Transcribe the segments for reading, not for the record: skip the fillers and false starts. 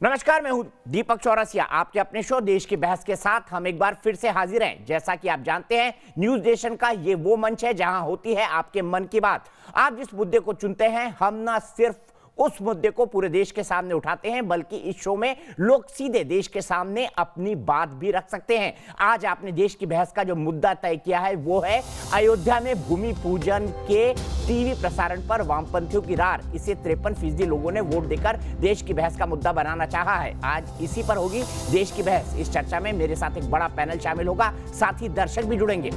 नमस्कार, मैं हूं दीपक चौरसिया। आपके अपने शो देश की बहस के साथ हम एक बार फिर से हाजिर हैं। जैसा कि आप जानते हैं, न्यूज नेशन का ये वो मंच है जहां होती है आपके मन की बात। आप जिस मुद्दे को चुनते हैं, हम ना सिर्फ उस मुद्दे को पूरे देश के सामने उठाते हैं, बल्कि इस शो में लोग सीधे देश के सामने अपनी बात भी रख सकते हैं। आज आपने देश की बहस का जो मुद्दा तय किया है वो है अयोध्या में भूमि पूजन के टीवी प्रसारण पर वामपंथियों की रार। इसे 53% लोगों ने वोट देकर देश की बहस का मुद्दा बनाना चाहा है। आज इसी पर होगी देश की बहस। इस चर्चा में मेरे साथ एक बड़ा पैनल शामिल होगा, साथ ही दर्शक भी जुड़ेंगे।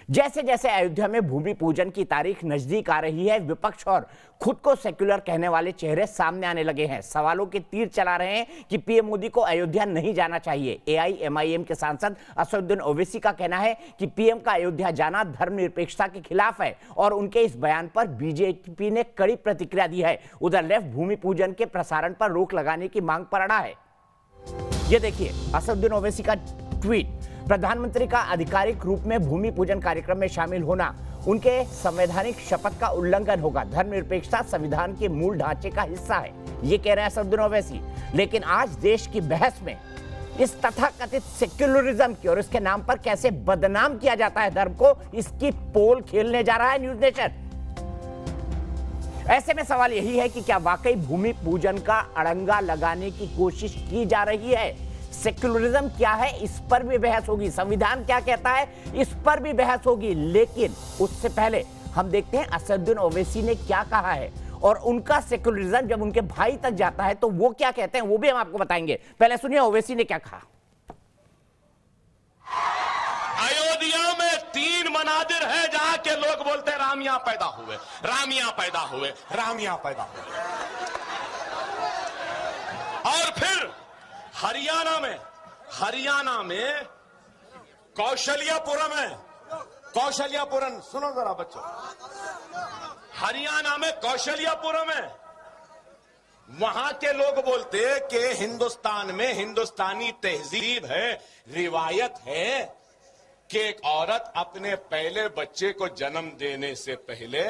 जैसे जैसे अयोध्या में भूमि पूजन की तारीख नजदीक आ रही है, विपक्ष और खुद को सेक्युलर कहने वाले चेहरे सामने आने लगे हैं। सवालों के तीर चला रहे हैं कि पीएम मोदी को अयोध्या नहीं जाना चाहिए। एआईएमआईएम के सांसद असदुद्दीन ओवैसी का कहना है कि पीएम का अयोध्या जाना धर्मनिरपेक्षता के खिलाफ है और उनके इस बयान पर बीजेपी ने कड़ी प्रतिक्रिया दी है। उधर लेफ्ट भूमि पूजन के प्रसारण पर रोक लगाने की मांग पर अड़ा है। ये देखिए असदुद्दीन ओवैसी का ट्वीट। प्रधानमंत्री का आधिकारिक रूप में भूमि पूजन कार्यक्रम में शामिल होना उनके संवैधानिक शपथ का उल्लंघन होगा। धर्मनिरपेक्षता संविधान के मूल ढांचे का हिस्सा है, ये कह रहे हैं असदुद्दीन ओवैसी। लेकिन आज देश की बहस में इस तथाकथित सेक्युलरिज्म की और इसके नाम पर कैसे बदनाम किया जाता है धर्म को, इसकी पोल खेलने जा रहा है न्यूज नेशन। ऐसे में सवाल यही है कि क्या वाकई भूमि पूजन का अड़ंगा लगाने की कोशिश की जा रही है? सेक्युलरिज्म क्या है, इस पर भी बहस होगी। संविधान क्या कहता है, इस पर भी बहस होगी। लेकिन उससे पहले हम देखते हैं असदुद्दीन ओवैसी ने क्या कहा है और उनका सेक्युलरिज्म जब उनके भाई तक जाता है तो वो क्या कहते हैं, वो भी हम आपको बताएंगे। पहले सुनिए ओवैसी ने क्या कहा। अयोध्या में 3 मनाजिर है जहां के लोग बोलते हैं राम यहां पैदा हुए, राम यहां पैदा हुए, राम यहां पैदा हुए। और फिर हरियाणा में कौशल्यापुरम है। कौशल्यापुरम सुनो जरा बच्चों, हरियाणा में कौशल्यापुरम है। वहां के लोग बोलते कि हिंदुस्तान में हिंदुस्तानी तहजीब है, रिवायत है कि एक औरत अपने पहले बच्चे को जन्म देने से पहले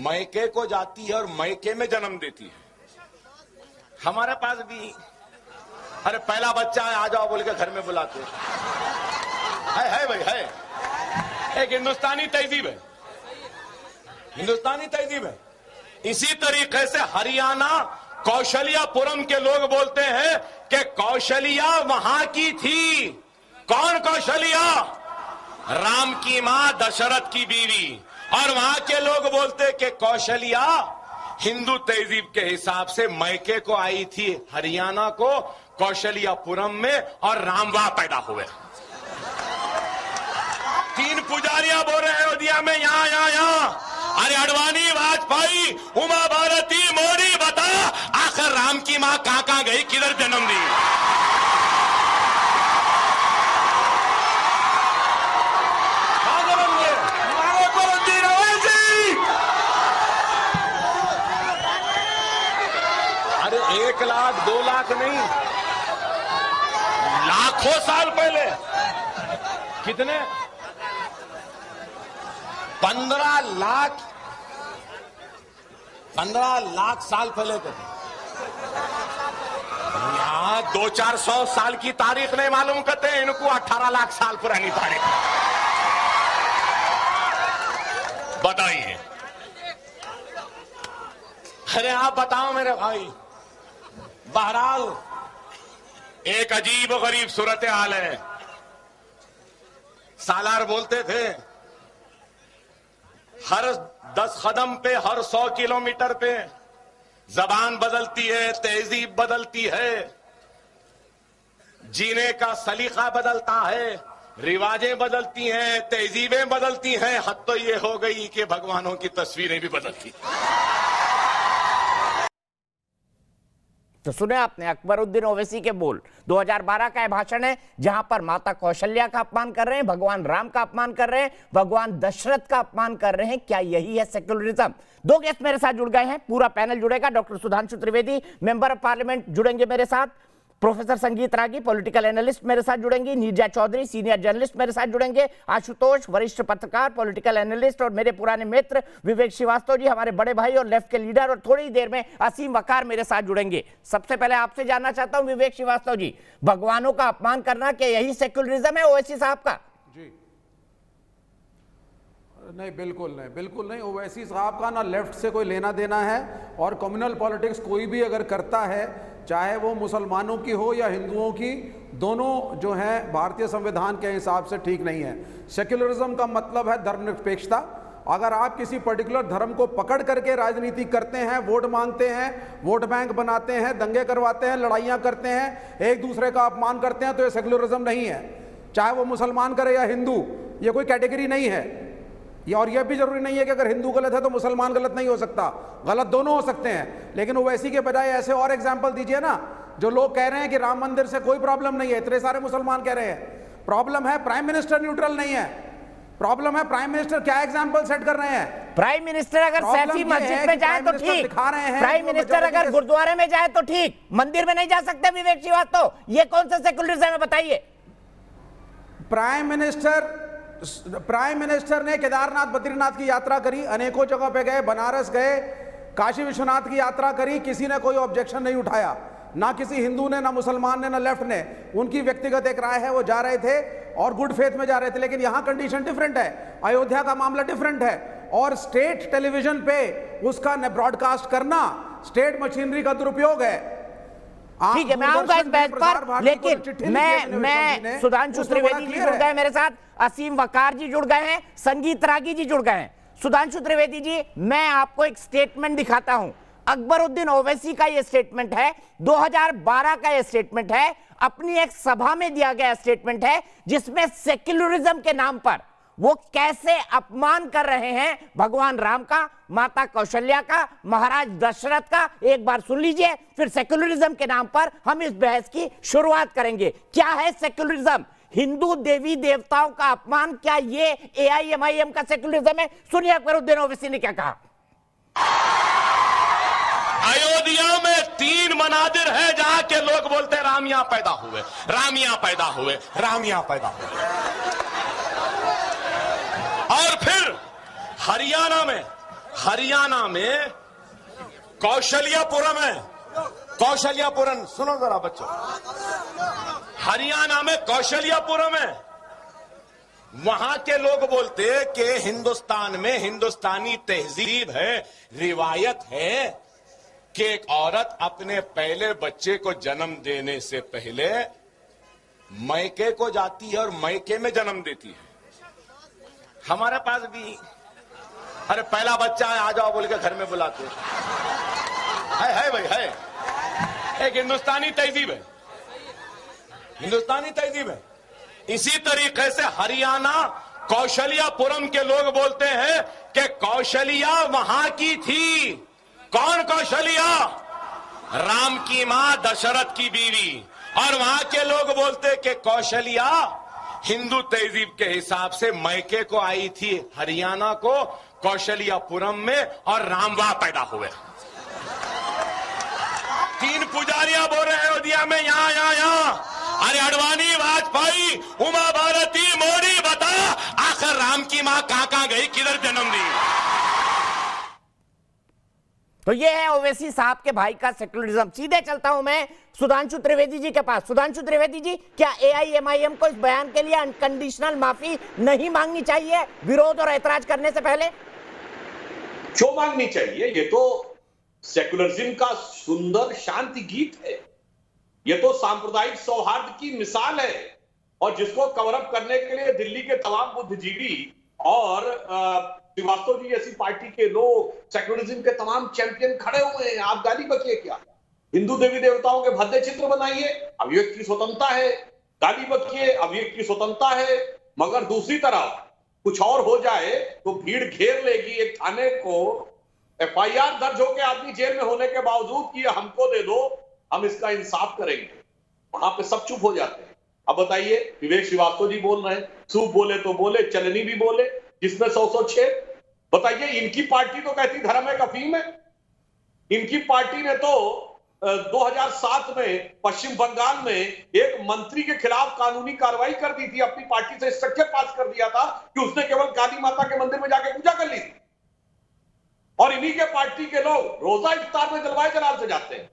मैके को जाती है और मैके में जन्म देती है। हमारे पास भी अरे पहला बच्चा है, आ जाओ बोल के घर में बुलाते है भाई, है एक हिंदुस्तानी तहजीब है, हिंदुस्तानी तहजीब है। इसी तरीके से हरियाणा कौशल्यापुरम के लोग बोलते हैं कि कौशल्या वहां की थी। कौन कौशल्या? राम की मां, दशरथ की बीवी। और वहां के लोग बोलते कि कौशल्या हिंदू तहजीब के हिसाब से मैके को आई थी हरियाणा को कौशल्यापुरम में और राम वहां पैदा हुए। 3 पुजारियां बोल रहे हैं अयोध्या में यहां। अरे अडवाणी, वाजपेयी, उमा भारती, मोदी, बता आखिर राम की मां कहां गई, किधर जन्म दी? अरे 1 लाख 2 लाख नहीं, लाखों साल पहले। कितने? 15 लाख साल पहले के। यहां 200-400 साल की तारीख नहीं मालूम करते हैं, इनको 18 लाख साल पुरानी तारीख बताइए। अरे आप बताओ मेरे भाई। बहरहाल एक अजीब गरीब सूरत हाल है। सालार बोलते थे हर 10 कदम पे, हर 100 किलोमीटर पे जबान बदलती है, तहजीब बदलती है, जीने का सलीका बदलता है, रिवाजें बदलती हैं, तहजीबें बदलती हैं। हद तो ये हो गई कि भगवानों की तस्वीरें भी बदलती। तो सुने आपने अकबरुद्दीन ओवैसी के बोल। 2012 का यह भाषण है जहां पर माता कौशल्या का अपमान कर रहे हैं, भगवान राम का अपमान कर रहे हैं, भगवान दशरथ का अपमान कर रहे हैं। क्या यही है सेक्युलरिज्म? 2 गेस्ट मेरे साथ जुड़ गए हैं, पूरा पैनल जुड़ेगा। Doctor Sudhanshu Trivedi, member of parliament, जुड़ेंगे मेरे साथ। प्रोफेसर संगीत रागी पॉलिटिकल एनालिस्ट मेरे साथ जुड़ेंगी, नीरजा चौधरी सीनियर जर्नलिस्ट मेरे साथ जुड़ेंगे, आशुतोष वरिष्ठ पत्रकार पॉलिटिकल एनालिस्ट, और मेरे पुराने मित्र विवेक श्रीवास्तव जी हमारे बड़े भाई और लेफ्ट के लीडर, और थोड़ी देर में असीम वकार मेरे साथ जुड़ेंगे। सबसे पहले आपसे जानना चाहता हूं विवेक श्रीवास्तव जी, भगवानों का अपमान करना क्या यही सेक्युलरिज्म है ओवैसी साहब का? जी नहीं, बिल्कुल नहीं। ओवैसी साहब का ना लेफ्ट से कोई लेना देना है, और कम्युनल पॉलिटिक्स कोई भी अगर करता है, चाहे वो मुसलमानों की हो या हिंदुओं की, दोनों जो है भारतीय संविधान के हिसाब से ठीक नहीं है। सेक्युलरिज्म का मतलब है धर्मनिरपेक्षता। अगर आप किसी पर्टिकुलर धर्म को पकड़ करके राजनीति करते हैं, वोट मांगते हैं, वोट बैंक बनाते हैं, दंगे करवाते हैं, लड़ाइयाँ करते हैं, एक दूसरे का अपमान करते हैं, तो ये सेक्युलरिज्म नहीं है। चाहे वो मुसलमान करे या हिंदू, ये कोई कैटेगरी नहीं है। और यह भी जरूरी नहीं है कि अगर हिंदू गलत है तो मुसलमान गलत नहीं हो सकता, गलत दोनों हो सकते हैं। लेकिन ओवैसी के बजाय ऐसे और एग्जाम्पल दीजिए ना। जो लोग कह रहे हैं कि राम मंदिर से कोई प्रॉब्लम नहीं है, इतने सारे मुसलमान कह रहे हैं, प्रॉब्लम है प्राइम मिनिस्टर न्यूट्रल नहीं है, प्रॉब्लम है प्राइम मिनिस्टर क्या एग्जाम्पल सेट कर रहे हैं। प्राइम मिनिस्टर अगर सैफी मस्जिद में जाए तो ठीक, प्राइम मिनिस्टर अगर गुरुद्वारे में जाए तो ठीक, मंदिर में नहीं जा सकते विवेक श्रीवास्तव, ये कौन सा सेक्युलरिज्म है बताइए? प्राइम मिनिस्टर ने केदारनाथ बद्रीनाथ की यात्रा करी, अनेकों जगह पे गए, बनारस गए, काशी विश्वनाथ की यात्रा करी, किसी ने कोई ऑब्जेक्शन नहीं उठाया, ना किसी हिंदू ने, ना मुसलमान ने, ना लेफ्ट ने। उनकी व्यक्तिगत एक राय है, वो जा रहे थे और गुड फेथ में जा रहे थे। लेकिन यहां कंडीशन डिफरेंट है, अयोध्या का मामला डिफरेंट है, और स्टेट टेलीविजन पे उसका ब्रॉडकास्ट करना स्टेट मशीनरी का दुरुपयोग है। ठीक है, मैं आऊंगा इस बहस पर, लेकिन मैं सुधांशु त्रिवेदी जी जुड़ गए मेरे साथ, असीम वकार जी जुड़ गए हैं, संगीत रागी जी जुड़ गए हैं। सुधांशु त्रिवेदी जी, मैं आपको एक स्टेटमेंट दिखाता हूं, अकबरुद्दीन ओवैसी का यह स्टेटमेंट है, 2012 का यह स्टेटमेंट है, अपनी एक सभा में दिया गया स्टेटमेंट है, जिसमें सेक्युलरिज्म के नाम पर वो कैसे अपमान कर रहे हैं भगवान राम का, माता कौशल्या का, महाराज दशरथ का। एक बार सुन लीजिए, फिर सेक्युलरिज्म के नाम पर हम इस बहस की शुरुआत करेंगे। क्या है सेक्युलरिज्म? हिंदू देवी देवताओं का अपमान, क्या ये AIMIM का सेक्युलरिज्म है? सुनिए अकबरुद्दीन ओवैसी ने क्या कहा। अयोध्या में 3 मनादिर है जहां के लोग बोलते हैं राम यहां पैदा हुए, राम यहां पैदा हुए, राम यहां पैदा हुए। और फिर हरियाणा में कौशल्यापुरम है, कौशल्यापुरम, सुनो जरा बच्चों, हरियाणा में कौशल्यापुरम है, वहां के लोग बोलते कि हिंदुस्तान में हिंदुस्तानी तहजीब है, रिवायत है कि एक औरत अपने पहले बच्चे को जन्म देने से पहले मैके को जाती है और मैके में जन्म देती है। हमारे पास भी अरे पहला बच्चा है आ जाओ बोल के घर में बुलाते है भाई, है एक हिंदुस्तानी तहजीब है, हिंदुस्तानी तहजीब है। इसी तरीके से हरियाणा कौशल्यापुरम के लोग बोलते हैं कि कौशल्या वहां की थी। कौन कौशल्या? राम की मां, दशरथ की बीवी। और वहां के लोग बोलते कि कौशल्या हिंदू तहजीब के हिसाब से मैके को आई थी हरियाणा को कौशल्यापुरम में, और राम वहां पैदा हुए। 3 पुजारियां बोल रहे हैं अयोध्या में, यहां। अरे अडवाणी, वाजपेयी, उमा भारती, मोदी, बता आखिर राम की मां कहां गई, किधर जन्म दी? तो ये है ओवैसी साहब के भाई का सेक्युलरिज्म। सीधे चलता हूं मैं सुधांशु त्रिवेदी जी के पास। सुधांशु त्रिवेदी जी, क्या AIMIM को इस बयान के लिए अनकंडीशनल माफी नहीं मांगनी चाहिए विरोध और ऐतराज करने से पहले? क्यों मांगनी चाहिए? ये तो सेक्युलरिज्म का सुंदर शांति गीत है, ये तो सांप्रदायिक सौहार्द की मिसाल है, और जिसको कवर अप करने के लिए दिल्ली के तमाम बुद्धिजीवी और श्रीवास्तव जी जैसी पार्टी के लोग, सेक्युलरिज्म के तमाम चैंपियन खड़े हुए हैं। आप गाली बकिए क्या? हिंदू देवी देवताओं के भद्दे चित्र बनाइए, अभिव्यक्ति की स्वतंत्रता है, गाली बकिए, अभिव्यक्ति की स्वतंत्रता है, मगर दूसरी तरफ कुछ और हो जाए तो भीड़ घेर लेगी एक थाने को, FIR दर्ज होकर आदमी जेल में होने के बावजूद कि हमको दे दो, हम इसका इंसाफ करेंगे, वहां पे सब चुप हो जाते हैं। अब बताइए, विवेक श्रीवास्तव जी बोल रहे हैं, सूप बोले तो बोले, चलनी भी बोले, जिसमें 100 छेद। बताइए, इनकी पार्टी तो कहती धर्म है अफीम है, इनकी पार्टी ने तो 2007 में पश्चिम बंगाल में एक मंत्री के खिलाफ कानूनी कार्रवाई कर दी थी, अपनी पार्टी से स्ट्रक्चर पास कर दिया था कि उसने केवल काली माता के मंदिर में जाके पूजा कर ली थी। और इन्हीं के पार्टी के लोग रोजा इफ्तार में जलवाए जलाल से जाते हैं।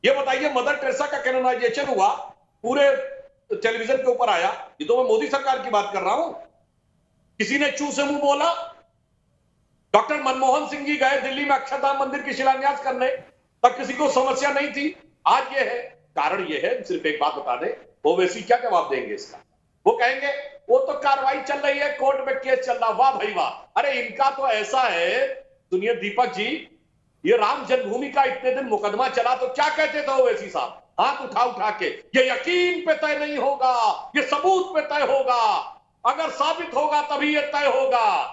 ये बताइए, मदर टेरेसा का कैनोनाइजेशन हुआ, पूरे टेलीविजन के ऊपर आया, ये तो मैं मोदी सरकार की बात कर रहा हूं। किसी ने चू से मुंह बोला? डॉक्टर मनमोहन सिंह जी गए दिल्ली में अक्षरधाम मंदिर की शिलान्यास करने, तब किसी को समस्या नहीं थी। आज ये है, कारण ये है, सिर्फ एक बात बता दे, ओवैसी क्या जवाब देंगे इसका? वो कहेंगे वो तो कार्रवाई चल रही है, कोर्ट में केस चल रहा। वाह भाई वाह! अरे इनका तो ऐसा है, सुनिए दीपक जी, ये राम जन्मभूमि का इतने दिन मुकदमा चला तो क्या कहते थे ओवैसी साहब, हाथ उठा के, ये यकीन पे तय नहीं होगा, ये सबूत पे तय होगा, अगर साबित होगा तभी ये तय होगा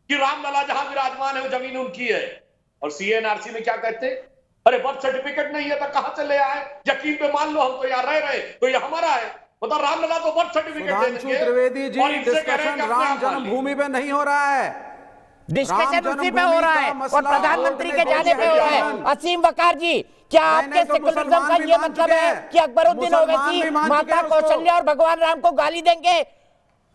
कि रामलला जहां विराजमान है वो जमीन उनकी है। और सीएनआरसी में क्या कहते हैं? अरे बर्थ सर्टिफिकेट नहीं है तो कहां से ले आए? यकीन पे मान लो हम तो यहाँ रह रहे तो ये हमारा है। बता, रामलला तो बर्थ सर्टिफिकेट दे देंगे। त्रिवेदी जी, और इनसे कह रहे हैं डिस्कशन कि अपने राम आप मान लीजिए। जन्मभूमि पे नहीं हो रहा है, डिस्कशन राम उसी पे हो रहा है जन्मभूमि का और मसला प्रधानमंत्री के आपने जाने पे हो रहा है। बयान। असीम वकार जी, क्या नहीं, आपके नहीं, तो सेकुलरिज्म मुसलमान का भी ये मान मतलब चुके है हैं। कि अकबरुद्दीन मुसलमान ओवैसी भी मान चुके माता हैं उसको। कौशल्या और भगवान राम को गाली देंगे?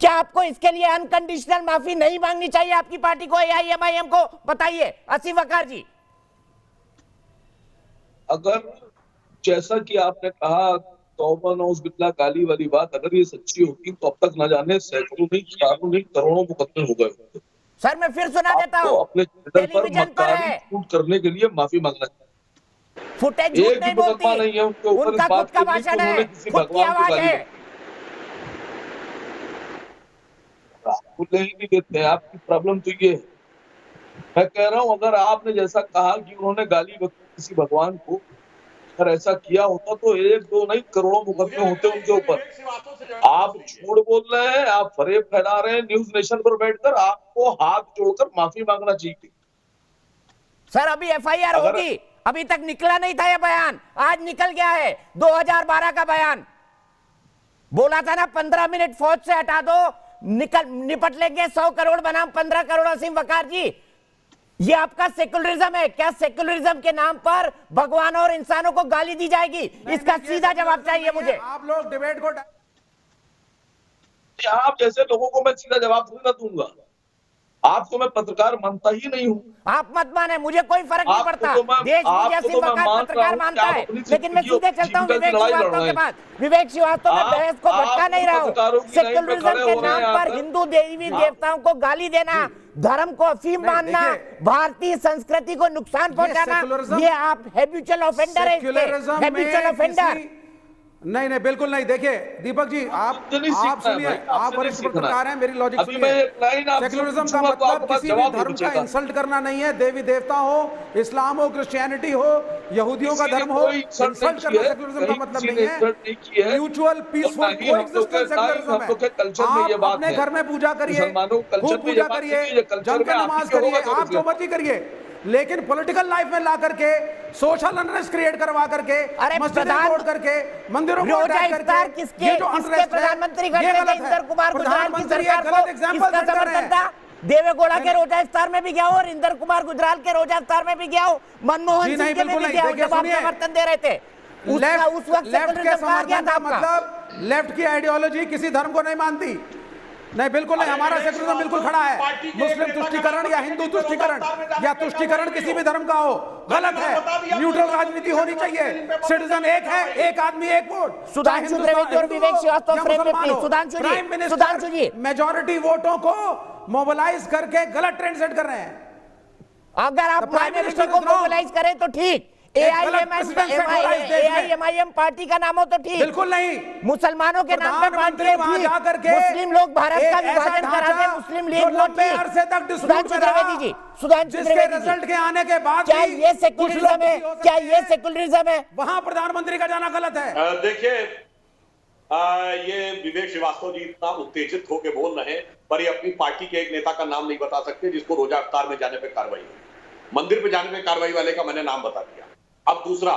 क्या आपको इसके लिए अनकंडीशनल माफी नहीं मांगनी चाहिए आपकी पार्टी को, एआईएमआईएम को? बताइए असीम वकार जी। अगर जैसा कि आपने कहा तौबा नौज बिल्ला गाली वाली बात अगर ये सच्ची होती तो अब तक न जाने सैकड़ों नहीं, हजारों नहीं, करोड़ों मुकदमे हो गए होते। सर मैं फिर सुना देता आपको हूं, अपने चैनल पर टेलीविजन पर मक्कारी है, शूट करने के लिए माफी मांगना चाहिए। फुटेज झूठ एक भी नहीं मुकदमा बोलती, नहीं है उनके ऊपर इस उनका खुद बात का के लिए कि भाषण है, उन्होंने किसी खुद की भगवान को आवाज गाली है। दी। आपको नहीं भी देते हैं, आपकी प्रॉब्लम तो ये है। मैं कह रहा हूं, अगर आपने जैसा कहा कि उन्होंने गाली बकी किसी भगवान को, अगर ऐसा किया होता तो एक दो नहीं करोड़ों मुकदमे होते उनके ऊपर। आप झूठ बोल रहे हैं, आप फरेब फैला रहे हैं न्यूज नेशन पर बैठकर। आपको हाथ जोड़कर माफी मांगना चाहिए। सर अभी एफआईआर अगर- होगी, अभी तक निकला नहीं था ये बयान, आज निकल गया है। 2012 का बयान बोला था ना, 15 मिनट फौज से हटा दो, निपट लेंगे 100 करोड़ बनाम 15 करोड़। असीम वकार जी, ये आपका सेकुलरिज्म है क्या? सेकुलरिज्म के नाम पर भगवान और इंसानों को गाली दी जाएगी? इसका सीधा जवाब चाहिए मुझे। आप लोग डिबेट को आप जैसे लोगों को मैं सीधा जवाब थोड़ी ना दूंगा। आपको मैं पत्रकार मानता ही नहीं हूँ। आप मत माने, मुझे कोई फर्क नहीं आपको पड़ता। तो मैं- देश आपको मुझे तो असीम मैं वकार मान रहा पत्रकार हूं कि मानता आप है, अपनी लेकिन मैं जिंदगी सीधे चलता हूँ जीविका की विवेक लड़ाई लड़ श्रीवास्तव रहे के हैं। पास। विवेक श्रीवास्तव, मैं आप- बहस को भटका आप नहीं रहा हूँ। पत्रकारों की लाइन में सेकुलरिज्म खड़े के हो रहे नाम हैं पर आकर। हिंदू देवी देवताओं को गाली देना, धर्म को अफीम नहीं, मानना, देखिए, भारतीय संस्कृति को नुकसान पहुंचाना, सेकुलरिज्म- ये आप हैबिचुअल ऑफेंडर है, सेक्युलरिज्म हैबिचुअल में ऑफेंडर। किसी- नहीं बिल्कुल नहीं। देखिए दीपक जी, आप नहीं सीखना है सुनिए, भाई, आपसे आप नहीं वरिष्ठ सीखना पत्रकार है। हैं, मेरी लॉजिक अभी मैं एक लाइन आपसे सेक्युलरिज्म का पूछूंगा तो मतलब आपके पास किसी भी जवाब नहीं धर्म का बचेगा। इंसल्ट करना नहीं है। देवी देवता हो, इस्लाम हो, क्रिश्चियनिटी हो, यहूदियों का किसी ने धर्म हो, कोई इंसल्ट इंसल्ट नहीं करना की है, सेक्युलरिज्म का कहीं मतलब किसी नहीं ने इंसल्ट नहीं की है। है। म्यूचुअल पीसफुल और ना ही हम लोग कोएग्जिस्टेंस के- ना ही सेक्युलरिज्म हम लोग के कल्चर में ये आप बात अपने है। घर में पूजा करिए, मुसलमानों के कल्चर खूब में ये पूजा बात करिए, नहीं है, कल्चर जम में के आप नमाज ही के होगा करिए, आप जो मर्जी करिए, लेकिन पॉलिटिकल लाइफ में ला करके सोशल अनरेस्ट क्रिएट करवा करके, अरे मस्जिदें प्रधान- तोड़ करके, मंदिरों को रोजा अटैक इफ्तार करके, किसके ये जो किसके unrest है, प्रधानमंत्री ये करते थे? गलत है। इंदर कुमार गुजराल की प्रधानमंत्री सरकार एक को गलत एग्जाम्पल किसका सेट कर रहे समर्थन हैं। था? देवेगौड़ा के रोजा इफ्तार में भी गया हो और इंदर कुमार गुजराल के रोजा इफ्तार में भी गया हो, मनमोहन जी सिंह नहीं, के में बिल्कुल भी नहीं। गया हो देखिए, जब आप सुनिए, समर्थन दे रहे थे। उस वक्त लेफ्ट के सेकुलरिज्म कहा गया समर्थन था का आपका। मतलब लेफ्ट की आइडियोलॉजी किसी धर्म को नहीं मानती। नहीं बिल्कुल नहीं, हमारा सेकुलरिज्म बिल्कुल खड़ा है। मुस्लिम तुष्टीकरण या हिंदू तुष्टीकरण या तुष्टीकरण किसी भी धर्म का हो, गलत है। न्यूट्रल राजनीति होनी चाहिए। सिटीजन एक है, एक आदमी एक वोट। सुधांशु त्रिवेदी और विवेक श्रीवास्तव फ्रेम में प्लीज। सुधांशु जी, मेजोरिटी वोटों को मोबिलाइज करके गलत ट्रेंड सेट कर रहे हैं। अगर आप The Prime माइनॉरिटी Minister को is wrong. मोबिलाइज करें तो ठीक, एआईएमआईएम पार्टी का नाम हो तो ठीक, बिल्कुल नहीं। मुसलमानों के नाम पे पार्टी है वहां ठीक। जाकर के मुस्लिम लोग भारत का एक ऐसा विभाजन करा दे, ढांचा मुस्लिम जो लीग वोट लंबे ठीक। अरसे तक डिस्प्यूट सुधांशु में रहा, त्रिवेदी जी, सुधांशु जिसके त्रिवेदी जी, रिजल्ट के आने के बाद क्या भी ये कुछ सेकुलरिज्म लोग है? भी हो सकते क्या ये हैं। सेकुलरिज्म है? वहां प्रधानमंत्री का जाना गलत है। देखिए, ये विवेक श्रीवास्तव जी इतना उत्तेजित होकर बोल रहे हैं, पर ये अपनी पार्टी के एक नेता का नाम नहीं बता सकते जिसको रोजा इफ्तार में जाने पे कार्रवाई हुई। मंदिर पे जाने पे कार्रवाई वाले का मैंने नाम बता दिया। अब दूसरा,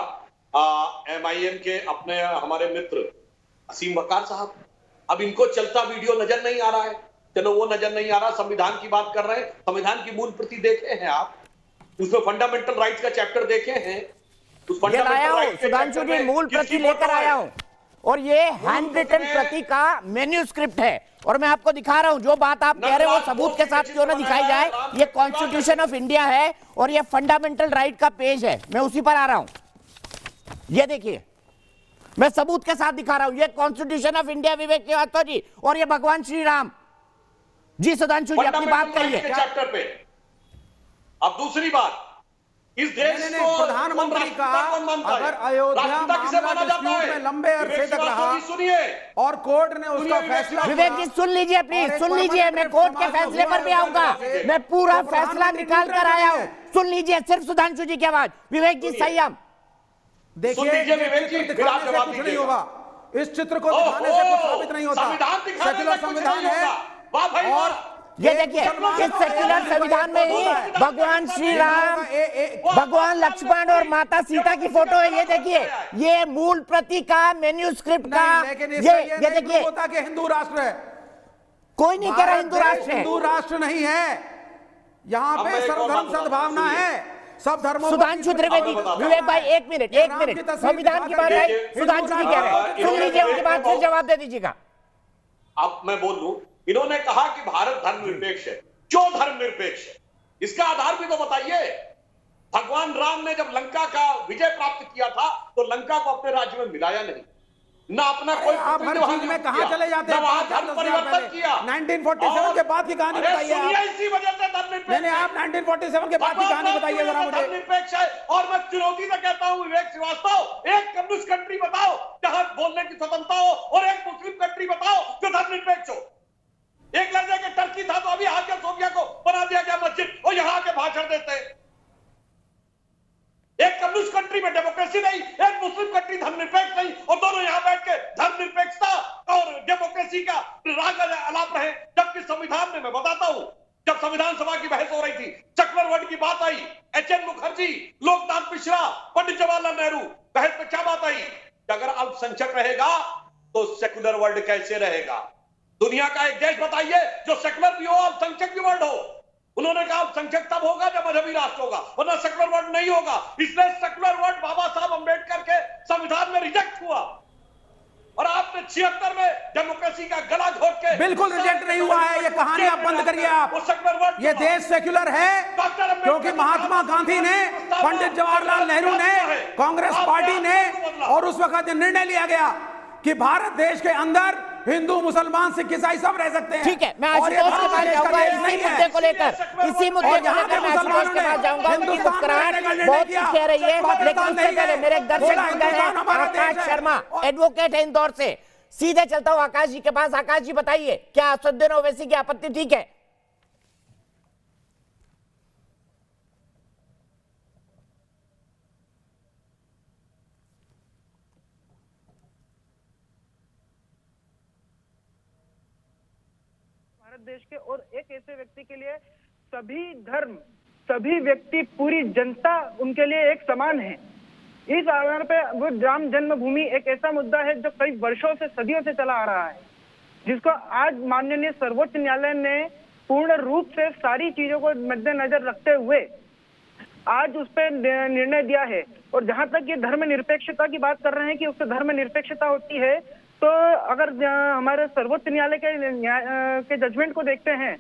एमआईएम के अपने हमारे मित्र असीम वकार साहब, अब इनको चलता वीडियो नजर नहीं आ रहा है। चलो वो नजर नहीं आ रहा, संविधान की बात कर रहे हैं। संविधान की मूल प्रति देखे हैं आप, उसमें फंडामेंटल राइट्स का चैप्टर देखे हैं। उस ये लाया fundamental हूं right के सुधांशु चक्कर जी, में मूल किसकी प्रति लेकर फोटो है? आया हूं और ये हैंड रिटन प्रति का मेन्यूस्क्रिप्ट है और मैं आपको दिखा रहा हूं। जो बात आप कह रहे हो वो सबूत के साथ क्यों ना दिखाई जाए। ये कॉन्स्टिट्यूशन ऑफ इंडिया है और ये फंडामेंटल राइट का पेज है, मैं उसी पर आ रहा हूं। ये देखिए, मैं सबूत के साथ दिखा रहा हूं। ये कॉन्स्टिट्यूशन ऑफ इंडिया विवेक श्रीवास्तव जी, और ये भगवान श्री राम जी। सुधांशु जी अपनी बात Fundamental right कहिए। के चैप्टर पे। अब दूसरी बात, इस देश नहीं, को प्रधानमंत्री का कौन मानता है? अगर अयोध्या राष्ट्रपिता किसे मामला माना जाता डिस्प्यूट है? में लंबे अरसे विवेक तक श्रीवास्तव रहा जी सुनिए, और कोर्ट ने उसका विवेक फैसला विवेक जी सुन लीजिए प्लीज, सुन लीजिए। मैं कोर्ट के फैसले पर भी आऊंगा, मैं पूरा फैसला निकाल कर आया हूं। सुन लीजिए सिर्फ सुधांशु जी की आवाज। विवेक जी संयम। देखिए, सुन लीजिए ये विवेक जी, चित्र फिर आप दिखाने से जवाब कुछ नहीं दीजिएगा। होगा। इस चित्र को दिखाने से कुछ साबित नहीं होता। संविधान दिखाने सेक्युलर से कुछ संविधान नहीं है होगा। वाह भाई और वाह। ये देखिए, इस सेक्युलर संविधान में ही भगवान श्री राम, भगवान लक्ष्मण और माता सीता की फोटो है। ये देखिए, ये मूल प्रति का मेन्यूस्क्रिप्ट का नहीं, लेकिन इसका ये नहीं देखिए, होता कि हिंदू राष्ट्र है। कोई नहीं कह रहा हिंदू भारत राष्ट्र है। हिंदू राष्ट्र नहीं है। यहाँ अब पे मैं एक और सर्वधर्म बात सद्भावना सुनिए। है। सब धर्मों सुधांशु त्रिवेदी, विवेक भाई एक मिनट, एक राम की मिनट। तस्वीर संविधान की बात दिखा आई, करके सुधांशु जी कह रहे हैं, सुन लीजिए उनकी बात, फिर जवाब दे दीजिएगा। अब मैं बोल दूं, इन्होंने कहा कि भारत धर्मनिरपेक्ष है। क्यों धर्मनिरपेक्ष है? इसका आधार भी तो बताइए। भगवान राम ने जब लंका का विजय प्राप्त किया था तो लंका को अपने राज्य में मिलाया नहीं, ना अपना कोई आप हर चीज में कहां चले जाते हैं? वहां धर्म परिवर्तन किया। 1947 के बाद की कहानी अरे बताइए सुनिए, आप। इसी वजह से धर्मनिरपेक्ष नहीं, आप 1947 के बाद की कहानी बताइए जरा मुझे। धर्मनिरपेक्ष है। और मैं चुनौती से कहता हूं विवेक श्रीवास्तव, एक कम्युनिस्ट कंट्री बताओ जहां बोलने की स्वतंत्रता हो, और एक मुस्लिम कंट्री बताओ जो धर्मनिरपेक्ष हो। एक लड़के के टर्की था तो अभी हाजिया सोफिया को बना दिया गया मस्जिद, और यहां आके भाषण देते हैं। एक कम्युनिस्ट कंट्री में डेमोक्रेसी नहीं, एक मुस्लिम कंट्री धर्मनिरपेक्ष नहीं, और दोनों यहां बैठ के धर्मनिरपेक्षता और डेमोक्रेसी का राग अलाप रहे। जबकि संविधान में मैं बताता हूं, जब संविधान सभा की बहस हो रही थी, सेक्युलर वर्ड की बात आई, एच.एन. मुखर्जी, लोकनाथ मिश्रा, पंडित जवाहरलाल नेहरू, बहस में क्या बात आई कि अगर अल्पसंख्यक रहेगा तो सेक्युलर वर्ल्ड कैसे रहेगा? दुनिया का एक देश बताइए जो सेक्युलर भी हो, अल्पसंख्यक भी वर्ल्ड हो। उन्होंने कहा अल्पसंख्यक तब होगा जब मजहबी राष्ट्र होगा, वरना सेक्युलर वर्ल्ड नहीं होगा। इसलिए सेक्युलर वर्ल्ड बाबा साहब अंबेडकर के संविधान में रिजेक्ट हुआ, और आपने 76 में डेमोक्रेसी का गला घोट के बिल्कुल रिजेक्ट नहीं हुआ है। ये कहानी आप बंद करिए आप। वो सेक्युलर वर्ल्ड ये देश सेक्युलर है क्योंकि महात्मा गांधी ने, पंडित जवाहरलाल नेहरू ने, कांग्रेस पार्टी ने, और उस वक्त ये निर्णय लिया गया कि भारत देश के अंदर हिंदू, मुसलमान, सिख, ईसाई सब रह सकते हैं। ठीक है, मैं और ये आशुतोष के भारत पास देश का जाऊंगा देश इसी नहीं है। मुद्दे को लेकर, इसी मुद्दे को यहाँ लेकर के मैं आशुतोष के पास जाऊंगा। उनकी हिंदुस्तान मुस्कुराहट में रहने का बहुत निर्णय ही कह रही है, किया। लेकिन उससे पहले मेरे एक दर्शक बोला, जुड़ गए हैं, हिंदुस्तान हमारा देश आकाश है। शर्मा, एडवोकेट है इंदौर से। सीधे चलता हूं आकाश जी के पास। आकाश जी बताइए, क्या असदुद्दीन ओवैसी की आपत्ति ठीक है? भारत देश के और एक ऐसे व्यक्ति के लिए सभी धर्म, सभी व्यक्ति, पूरी जनता उनके लिए एक समान है। इस आधार पे वो राम जन्मभूमि एक ऐसा मुद्दा है जो कई वर्षों से, सदियों से चला आ रहा है, जिसको आज माननीय सर्वोच्च न्यायालय ने पूर्ण रूप से सारी चीजों को मद्देनजर रखते हुए आज उस पर निर्णय दिया है। और जहां तक ये धर्मनिरपेक्षता की बात कर रहे हैं कि उससे धर्मनिरपेक्षता होती है, तो अगर हमारे सर्वोच्च न्यायालय के जजमेंट को देखते हैं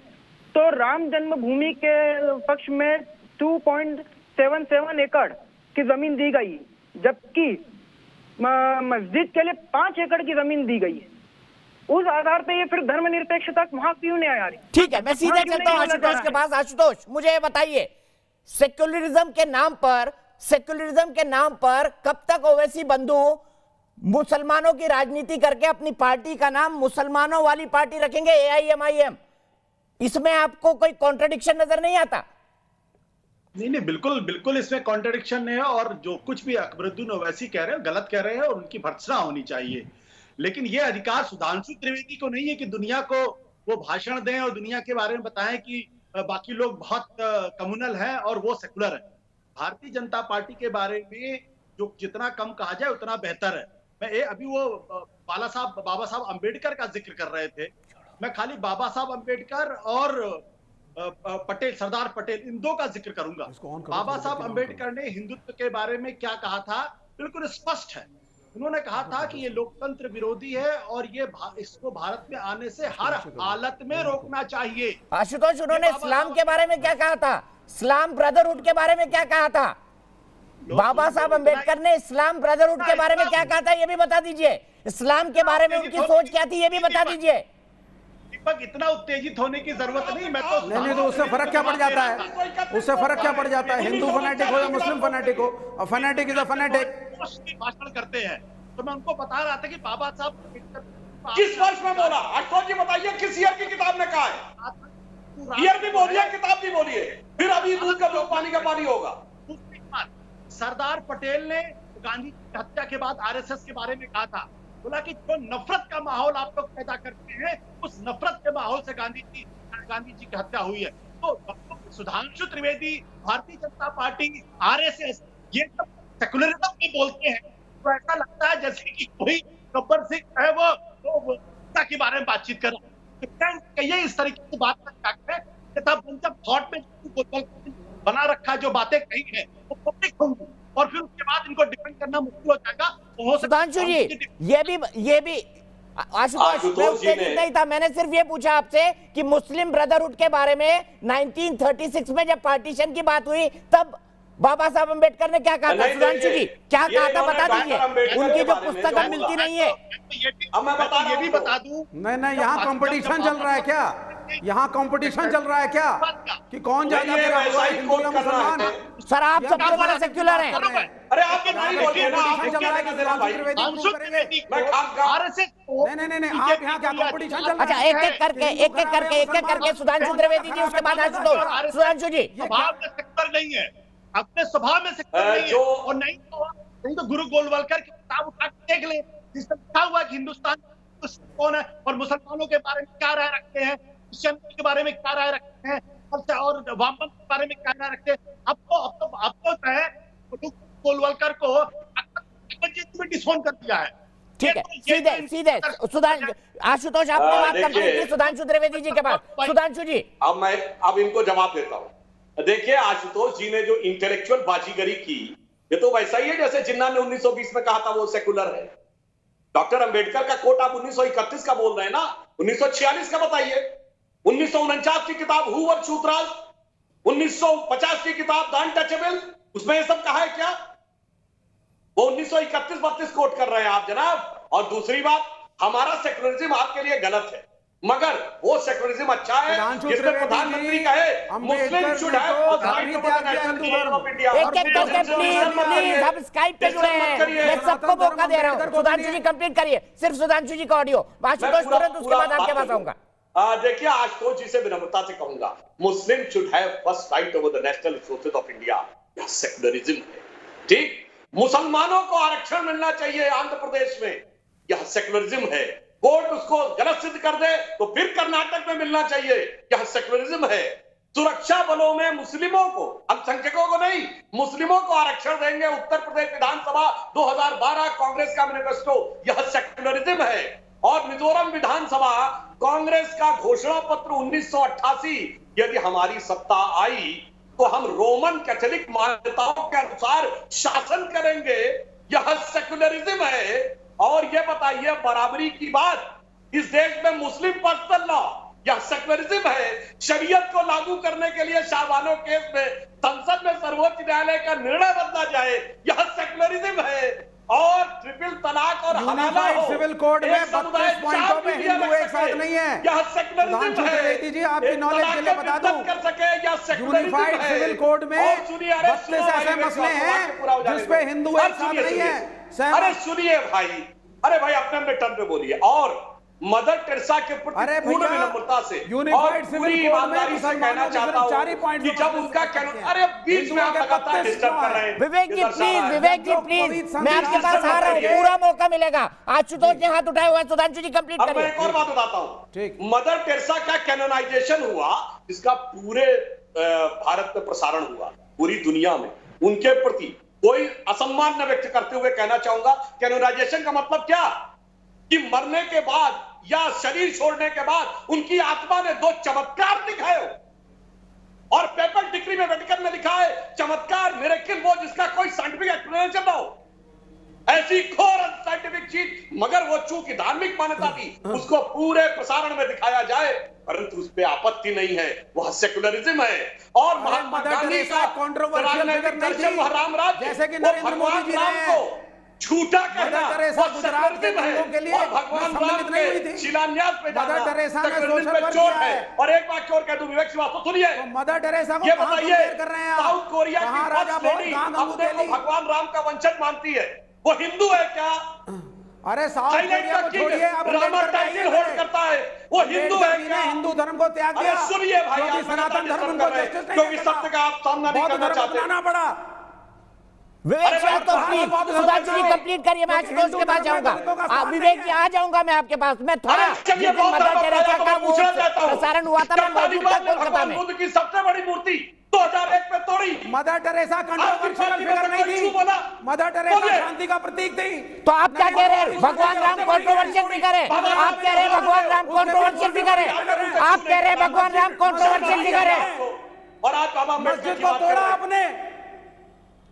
तो राम जन्मभूमि के पक्ष में 2.77 एकड़ की जमीन दी गई, जबकि मस्जिद के लिए 5 एकड़ की जमीन दी गई है। उस आधार पे ये फिर धर्मनिरपेक्षता वहां क्यों नहीं आ रही? ठीक है, मैं सीधे चलता हूं आशुतोष के पास। आशुतोष, मुझे ये बताइए, सेक्युलरिज्म के नाम पर कब तक ओवैसी बंधु मुसलमानों की राजनीति करके अपनी पार्टी का नाम मुसलमानों वाली पार्टी रखेंगे, AIMIM? इसमें आपको कोई कॉन्ट्रडिक्शन नजर नहीं आता? नहीं, बिल्कुल बिल्कुल इसमें कॉन्ट्रडिक्शन है, और जो कुछ भी अकबरुद्दीन ओवैसी कह रहे हैं गलत कह रहे हैं, और उनकी भर्त्सना होनी चाहिए। लेकिन ये अधिकार सुधांशु त्रिवेदी को नहीं है कि दुनिया को वो भाषण दें और दुनिया के बारे में बताएं कि बाकी लोग बहुत कम्युनल हैं और वो सेकुलर है। भारतीय जनता पार्टी के बारे में जो जितना कम कहा जाए उतना बेहतर है। मैं अभी वो बाबा साहब अम्बेडकर का जिक्र कर रहे थे, मैं खाली बाबा साहब अम्बेडकर और पटेल, सरदार पटेल, इन दो का जिक्र करूंगा। इसको ऑन करो, बाबा थोड़ी साहब देर के लिए ऑन अंबेडकर ने हिंदुत्व के बारे में क्या कहा था, बिल्कुल स्पष्ट है। उन्होंने कहा था कि ये लोकतंत्र विरोधी है और ये इसको भारत में आने से हर हालत में रोकना चाहिए। आशुतोष, उन्होंने इस्लाम के बारे में क्या कहा था? इस्लाम ब्रदरहुड के बारे में क्या कहा था? बाबा साहब अंबेडकर ने इस्लाम ब्रदरहुड के बारे में क्या कहा था, ये भी बता दीजिए। इस्लाम के बारे में उनकी सोच क्या थी, ये भी बता दीजिए। दीपक, इतना उत्तेजित होने की जरूरत नहीं। मैं तो नहीं तो उससे फर्क क्या पड़ जाता है? उससे फर्क क्या पड़ जाता है? हिंदू फैनेटिक हो या मुस्लिम फैनेटिक हो, अ फैनेटिक इज अ फैनेटिक। भाषण करते हैं तो मैं उनको बता रहा था कि बाबा साहब किस वर्ष में बोला? आशुतोष जी बताइए, किस ईयर की किताब ने कहा है? ईयर भी बोलिए, किताब भी बोलिए, फिर अभी दूध का दूध पानी का पानी होगा। सरदार पटेल ने गांधी की हत्या के बाद आरएसएस के बारे में कहा था, बोला कि जो नफरत का माहौल आप लोग पैदा करते हैं, उस नफरत के माहौल से गांधी जी की हत्या हुई है। तो सुधांशु त्रिवेदी, भारतीय जनता पार्टी, आरएसएस, ये सब सेकुलरिज्म में बोलते हैं तो ऐसा लगता है जैसे कि कोई गब्बर सिंह है वो के बारे में बातचीत कर रहा है। ये इस तरीके से बात करते हैं जब थॉट में बना रखा जो बातें कही है वो पब्लिक होंगी और फिर उसके बाद इनको डिफेंड करना मुश्किल हो जाएगा। सुधांशु जी, ये भी आशुतोष, मैं उत्तेजित नहीं था, मैंने सिर्फ ये पूछा आपसे कि मुस्लिम ब्रदरहुड के बारे में 1936 में जब पार्टीशन की बात हुई तब बाबा साहब अंबेडकर ने क्या कहा था? सुधांशु जी क्या कहा था, बता दीजिए। उनकी जो पुस्तक अब मिलती नहीं है। अब मैं ये भी बता दूं, नहीं, यहाँ कंपटीशन चल रहा है क्या? यहाँ कंपटीशन चल रहा है क्या कि कौन ज्यादा हिंदू या मुसलमान? सर, आप सबसे बड़े सेक्युलर हैं। अरे आप नहीं, आप यहाँ क्या कंपटीशन चल रहा है? अच्छा, एक एक करके सुधांशु त्रिवेदी जी, उसके बाद आशुतोष। सुधांशु जी, स्वभाव में सेक्टर नहीं है, अपने स्वभाव में सेक्टर नहीं है। और नहीं तो गुरु गोलवलकर की किताब उठा के देख ले, जिसमें लिखा हुआ है कि हिंदुस्तान कौन है और मुसलमानों के बारे में क्या राय रखते हैं, क्रिश्चियन के बारे में क्या राय रखते हैं और वामपंथ के बारे में क्या राय रखते हैं। आपको जो है गोलवलकर को डिसोन कर दिया है। ठीक है, सीधे सुधांशु, आशुतोष आपने बात कंप्लीट की सुधांशु त्रिवेदी जी के पास। सुधांशु जी, अब इनको जवाब देता हूं। देखिए, आशुतोष जी ने जो इंटेलेक्चुअल बाजीगरी की, ये तो वैसा ही है जैसे जिन्ना ने 1920 में कहा था वो सेकुलर है। डॉक्टर अंबेडकर का कोट आप 1931 का बोल रहे हैं ना, 1946 का बताइए। 1949 की किताब हु वर शूद्राज, 1950 की किताब द अनटचेबल, उसमें ये सब कहा है क्या? वो 1931-32 कोट कर रहे हैं आप जनाब। और दूसरी बात, हमारा सेकुलरिज्म आपके लिए गलत है, मगर वो सेकुलरिज्म अच्छा है जिसमें प्रधानमंत्री कहे Muslim should have right to the of India. एक करके प्लीज हम स्काइप पे जुड़े हैं, मैं सबको मौका दे रहा हूं। सुधांशु जी कंप्लीट करिए, सिर्फ सुधांशु जी का ऑडियो। आशुतोष तुरंत उसके बाद आपके पास आऊंगा। देखिए, आशुतोष जी से विनम्रता से कहूंगा, मुस्लिम should have first right over the national resources of India. यह सेकुलरिज्म है, ठीक। मुसलमानों को आरक्षण मिलना चाहिए आंध्र प्रदेश में, यह सेकुलरिज्म है। कोर्ट उसको गलत सिद्ध कर दे तो फिर कर्नाटक में मिलना चाहिए, यह सेकुलरिज्म है। सुरक्षा बलों में मुस्लिमों को, अल्पसंख्यकों को नहीं, मुस्लिमों को आरक्षण देंगे। उत्तर प्रदेश विधानसभा 2012 कांग्रेस का मैनिफेस्टो, यह सेकुलरिज्म है। और मिजोरम विधानसभा कांग्रेस का घोषणा पत्र 1988, यदि हमारी सत्ता आई तो हम रोमन कैथोलिक मान्यताओं के अनुसार शासन करेंगे, यह सेकुलरिज्म है। और ये बताइए, बराबरी की बात इस देश में मुस्लिम पर्सनल लॉ, यह सेकुलरिज्म है। शरीयत को लागू करने के लिए शाहबानो केस में संसद में सर्वोच्च न्यायालय का निर्णय बदला जाए, यह सेकुलरिज्म है। और ट्रिपल तलाक और हवाला हो, सिविल कोड में 32 पॉइंटों में हिंदू एक साथ नहीं है। यह सेकुलरिज्म है। जी, आपकी नॉलेज के लिए बता दूं, कर सके या यूनिफाइड सिविल कोड में 32 ऐसे मसले हैं जिसपे हिंदू एक साथ नहीं है। अरे सुनिए भाई, अरे भाई अपने टर्न पे बोलिए। और मदर टेरेसा के प्रति पूर्ण विनम्रता से और पूरी ईमानदारी से कहना चाहता हूं कि जब उनका अरे बीच में आप लगातार डिस्टर्ब कर रहे हैं। विवेक जी प्लीज, मैं आपके पास आ रहा हूं, पूरा मौका मिलेगा। आशुतोष ने हाथ उठाए हुए हैं, सुधांशु जी कंप्लीट करिए। मैं एक और बात बताता हूं, मदर टेरेसा का कैनोनाइजेशन हुआ, जिसका पूरे भारत में प्रसारण हुआ, पूरी दुनिया में। उनके प्रति कोई असम्मान न व्यक्त करते हुए कहना चाहूंगा, कैनोनाइजेशन का मतलब क्या कि मरने के बाद या शरीर छोड़ने के बाद उनकी आत्मा ने 2 चमत्कार दिखाए। और पेपर डिक्री में वेटिकन में लिखा है चमत्कार मिरेकल वो जिसका कोई साइंटिफिक एक्सप्लेनेशन ना हो। ऐसी घोर साइंटिफिक चीज, मगर वो चूंकि धार्मिक मान्यता थी उसको पूरे प्रसारण में दिखाया जाए, परंतु उस पर आपत्ति नहीं है, वह सेकुलरिज्म है। और महात्मा गांधी का राजनीतिक दर्शन वह राम राज्य, जैसे कि वो नरेंद्र मोदी भगवान जी राम ने को झूठा कहना टेरेसा वो गुजरात के सेकुलरिज्म लोगों के लिए है। और भगवान सम्मिलित राम नहीं हुई के थी। शिलान्यास पे जाना मदर टेरेसा ने सेकुलरिज्म सोशल पे वर्क चोट किया है। है। और एक बात और कह दूं विवेक श्रीवास्तव, सुनिए, तो मदर टेरेसा को ये कहां बताइए कंपेयर कर रहे हैं आप? साउथ कोरिया कहां की राजा फर्स्ट भोज, लेडी कहां गंगू अपने को तेली? भगवान राम का वंशज मानती है, वो हिंदू है क्या? अरे साउथ थाईलैंड कोरिया का को छोड़िए, किंग अब रामा अम्बेडकर का टाइटल ही होल्ड है। करता है, वो हिंदू है अम्बेडकर जी ने क्या? हिंदू धर्म को त्याग अरे दिया, सुनिए भाई, क्योंकि आप सनातन लगातार धर्म डिस्टर्ब को कर रहे जस्टिस हैं, नहीं क्योंकि मिला। सत्य का आप सामना नहीं बौद्ध करना धर्म चाहते। अपनाना पड़ा। विवेक अरे साहब तो भाई, प्लीज बहुत सुधांशु जी है। कंप्लीट करिए, मैं क्योंकि आशुतोष के पास हिंदू धर्म में जाऊंगा। दलितों का स्थान विवेक नहीं जी है। आ जाऊंगा मैं आपके पास। मैं थोड़ा अरे चलिए, जिस दिन बहुत मदर सारा टेरेसा तो का मैं वो पूछना चाहता हूं। प्रसारण हुआ था, मैं क्या मौजूद था तालिबान ने कोलकाता भगवान में। बुद्ध की सबसे बड़ी मूर्ति 2001 में तोड़ी? मदर टेरेसा कंट्रोवर्शियल आपकी फिगर नहीं क्यों बोला? थी। मदर टेरेसा बोलिए। शांति का प्रतीक थी। तो आप क्या कह रहे हैं? भगवान राम कंट्रोवर्शियल फिगर है? आप कह रहे हैं भगवान राम कंट्रोवर्शियल फिगर है? आप कह रहे हैं भगवान राम कंट्रोवर्शियल फिगर है? और आज बाबा अम्बेडकर मस्जिद की को बात कर तोड़ा रहे हैं। आपने,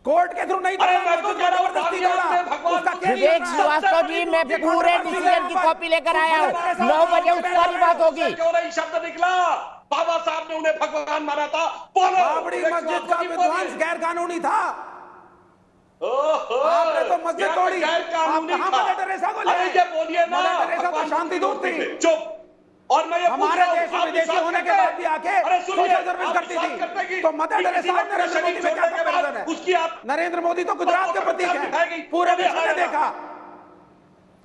कोर्ट के थ्रू नहीं अरे तोड़ा, मैं तो मस्जिद कह रहा हूं, जबरदस्ती भारतीय तोड़ा। भगवान उसका को केस विवेक चल रहा है। श्रीवास्तव जी, मैं पूरे डिसीजन की कॉपी लेकर आया हूँ। 9 बजे उस पर ही बात होगी। क्यों नहीं शब्द निकला? बाबा साहब ने उन्हें भगवान माना था। बोलो, बाबरी विवेक मस्जिद श्रीवास्तव का जी, विध्वंस बोलिए। गैर कानूनी था। ओहो, आपने तो मस्जिद यहाँ तोड़ी। गैर कानूनी आप कहाँ था। मदर टेरेसा को ले अरे आए? ये बोलिए ना, मदर टेरेसा तो भगवान शांति दूत थी। चुप। और मैं ये पूछ हमारे रहा हूं, देश में आप विदेशी विश्वास होने के करते हैं? बाद भी आके अरे सुनिए, सोशल सर्विस आप करती विश्वास थी। करते हैं कि तो मदर किसी टेरेसा और व्यक्ति नरेंद्र मोदी शरीर में क्या छोड़ने के बाद कंपैरिजन है? उसकी आप नरेंद्र मोदी तो गुजरात के प्रतीक है, पूरे विश्व ने देखा।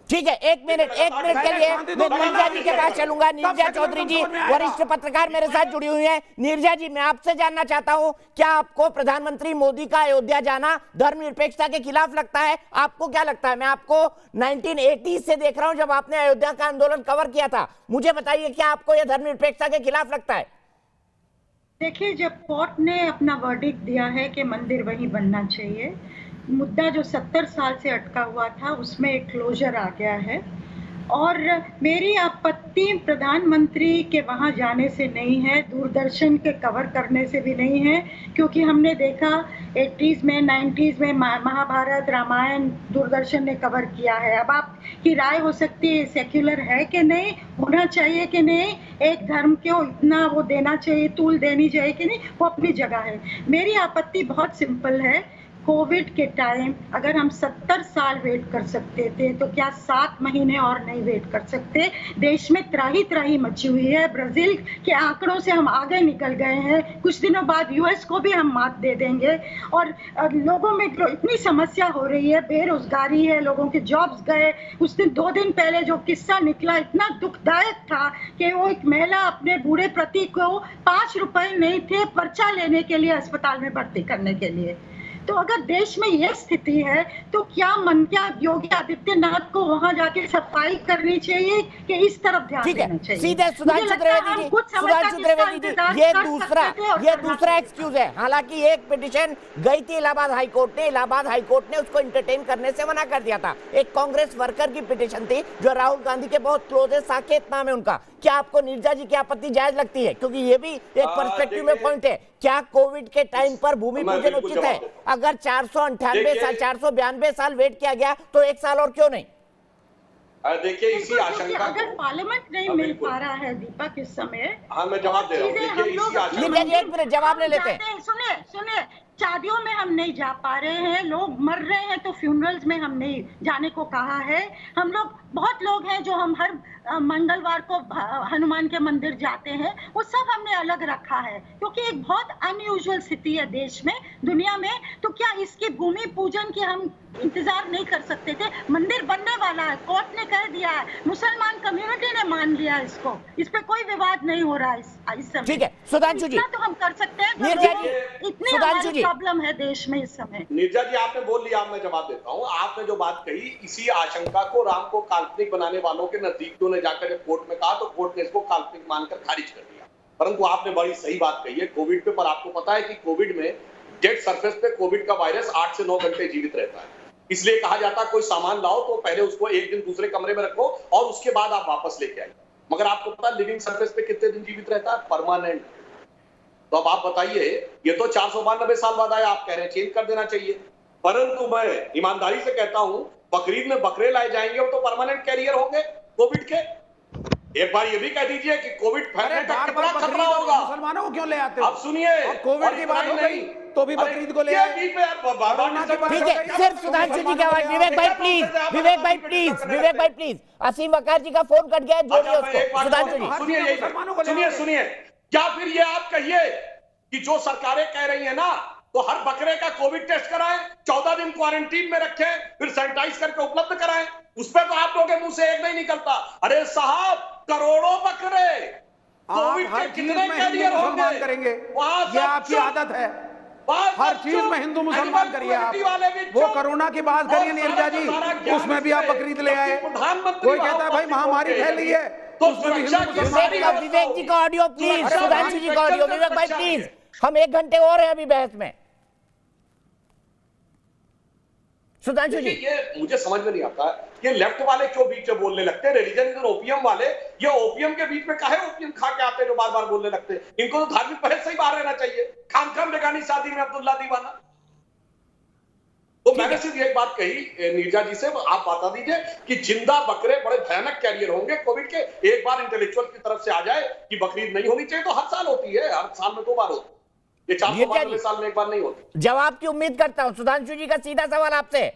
ठीक है, एक मिनट के लिए मैं नीरजा जी के पास चलूंगा। नीरजा चौधरी जी वरिष्ठ पत्रकार मेरे साथ जुड़ी हुई हैं। नीरजा जी, मैं आपसे जानना चाहता हूं, क्या आपको प्रधानमंत्री मोदी का अयोध्या जाना धर्मनिरपेक्षता के खिलाफ लगता है? आपको क्या लगता है? मैं आपको 1980 से देख रहा हूं, जब आपने अयोध्या का आंदोलन कवर किया था। मुझे बताइए, क्या आपको यह धर्मनिरपेक्षता के खिलाफ लगता है? देखिए, जब कोर्ट ने अपना वर्डिक्ट दिया है कि मंदिर वहीं बनना चाहिए, मुद्दा जो 70 साल से अटका हुआ था उसमें एक क्लोजर आ गया है। और मेरी आपत्ति प्रधानमंत्री के वहाँ जाने से नहीं है, दूरदर्शन के कवर करने से भी नहीं है, क्योंकि हमने देखा 80s में 90s में महाभारत रामायण दूरदर्शन ने कवर किया है। अब आपकी राय हो सकती है सेक्युलर है कि नहीं, होना चाहिए कि नहीं, एक धर्म को इतना वो देना चाहिए, तूल देनी चाहिए कि नहीं, वो अपनी जगह है। मेरी आपत्ति बहुत सिंपल है। कोविड के टाइम अगर हम 70 साल वेट कर सकते थे तो क्या 7 महीने और नहीं वेट कर सकते? देश में त्राही त्राही मची हुई है। ब्राजील के आंकड़ों से हम आगे निकल गए हैं। कुछ दिनों बाद यूएस को भी हम मात दे देंगे। और लोगों में इतनी समस्या हो रही है, बेरोजगारी है, लोगों के जॉब्स गए। उस दिन 2 दिन पहले जो किस्सा निकला इतना दुखदायक था कि वो एक महिला अपने बूढ़े पति को 5 रुपए नहीं थे पर्चा लेने के लिए अस्पताल में भर्ती करने के लिए। तो अगर देश में यह स्थिति है तो क्या योगी आदित्यनाथ को वहां जाके सफाई करनी चाहिए कि इस तरफ ध्यान देना चाहिए? सीधे सुधांशु त्रिवेदी जी, ये दूसरा एक्सक्यूज है। हालांकि एक पिटीशन गई थी इलाहाबाद हाईकोर्ट ने उसको एंटरटेन करने से मना कर दिया था। एक कांग्रेस वर्कर की पिटीशन थी जो राहुल गांधी के बहुत क्लोज है, साकेत नाम है उनका। क्या आपको नीरजा जी की आपत्ति जायज लगती है? क्योंकि ये भी एक पर्सपेक्टिव में पॉइंट है। क्या कोविड के टाइम पर भूमि पूजन उचित है? अगर 492 साल वेट किया गया तो 1 साल और क्यों नहीं? देखिए, इसी आशंका अगर पार्लियामेंट नहीं मिल पा रहा है दीपक इस समय, हाँ मैं जवाब दे रहा हूँ। देखिए, इसी आशंका, एक मिनट जवाब ले लेते हैं। सुनिए, शादियों में हम नहीं जा पा रहे हैं, लोग मर रहे हैं तो फ्यूनरल्स में हम नहीं जाने को कहा है। हम लोग बहुत लोग हैं जो हम हर मंगलवार को हनुमान के मंदिर जाते हैं, वो सब हमने अलग रखा है क्योंकि एक बहुत अनयूजुअल स्थिति है देश में, दुनिया में। तो क्या इसकी भूमि पूजन की हम इंतजार नहीं कर सकते थे? मंदिर बनने वाला है, कोर्ट ने कह दिया है, मुसलमान कम्युनिटी ने मान लिया इसको, इस पे कोई विवाद नहीं हो रहा है इस समय। ठीक है सुधांशु जी, तो हम कर सकते हैं। नीरजा जी, इतनी सुधांशु जी, प्रॉब्लम है देश में इस समय। नीरजा जी आपने बोल लिया, मैं जवाब देता हूं। आपने जो बात कही, इसी आशंका को राम को काल्पनिक बनाने वालों के नजदीकियों ने जाकर जब कोर्ट में कहा तो कोर्ट ने इसको काल्पनिक मानकर खारिज कर दिया। परंतु आपने बड़ी सही बात कही है कोविड पे। पर आपको पता है कि कोविड में डेड सरफेस पे कोविड का वायरस 8 से 9 घंटे जीवित रहता है। इसलिए कहा जाता है कोई सामान लाओ तो पहले उसको 1 दिन दूसरे कमरे में रखो और उसके बाद आप वापस लेके आइए। मगर आपको पता लिविंग सरफेस पे कितने दिन जीवित रहता है? परमानेंट। तो अब आप बताइए, ये तो 492 साल बाद आया, आप कह रहे हैं चेंज कर देना चाहिए। परंतु मैं ईमानदारी से कहता हूं, बकरीद में बकरे लाए जाएंगे, वो तो परमानेंट कैरियर होंगे कोविड के। एक बार ये भी कह दीजिए कि कोविड फैलने का कितना खतरा होगा। मुसलमानों को क्यों ले आते हो? अब सुनिए, कोविड की बात हो गई तो भी बकरीद को ले आए। ठीक है, सिर्फ सुधांशु जी की आवाज। विवेक भाई प्लीज, विवेक भाई प्लीज, विवेक भाई प्लीज। असीम वकार जी का फोन कट गया है, जोड़िए उसको। सुधांशु जी सुनिए, क्या फिर ये आप कहिए कि जो सरकारें कह रही है ना, तो हर बकरे का कोविड टेस्ट कराएं, 14 दिन क्वारंटीन में रखें, फिर सैनिटाइज करके उपलब्ध कराएं, उस पर तो आप लोगों के मुंह से एक नहीं निकलता। अरे साहब, करोड़ों बकरे कोविड के कितने कैरियर होंगे करेंगे, वहां ये आपकी आदत है। हर चीज में हिंदू मुसलमान करिए आप। वो कोरोना की बात करिए नीरजा जी, उसमें भी आप बकरीद ले आए। कोई कहता है भाई महामारी फैल रही है, तो उसमें भी हिंदू मुसलमान। विवेक जी का ऑडियो प्लीज, सुधांशु जी का ऑडियो। विवेक भाई प्लीज, हम 1 घंटे और हैं अभी बहस में। सुधांशु जी, ये मुझे समझ में नहीं आता, ये लेफ्ट वाले क्यों बीच में बोलने लगते हैं? रिलीजन इज ओपियम वाले, ये ओपियम के बीच में काहे ओपियम खा के आते हैं जो बार बार बोलने लगते हैं? इनको तो धार्मिक बहस से ही बाहर रहना चाहिए। खाम बेगानी शादी में अब्दुल्ला दीवाना। तो मैंने सिर्फ एक बात कही नीरजा जी से, आप बता दीजिए कि जिंदा बकरे बड़े भयानक कैरियर होंगे कोविड के। एक बार इंटेलेक्चुअल की तरफ से आ जाए कि बकरीद नहीं होनी चाहिए, तो हर साल होती है, हर साल में 2 बार होती है, ये 492 साल में 1 बार नहीं होती। जवाब की उम्मीद करता हूं। सुधांशु जी का सीधा सवाल आपसे।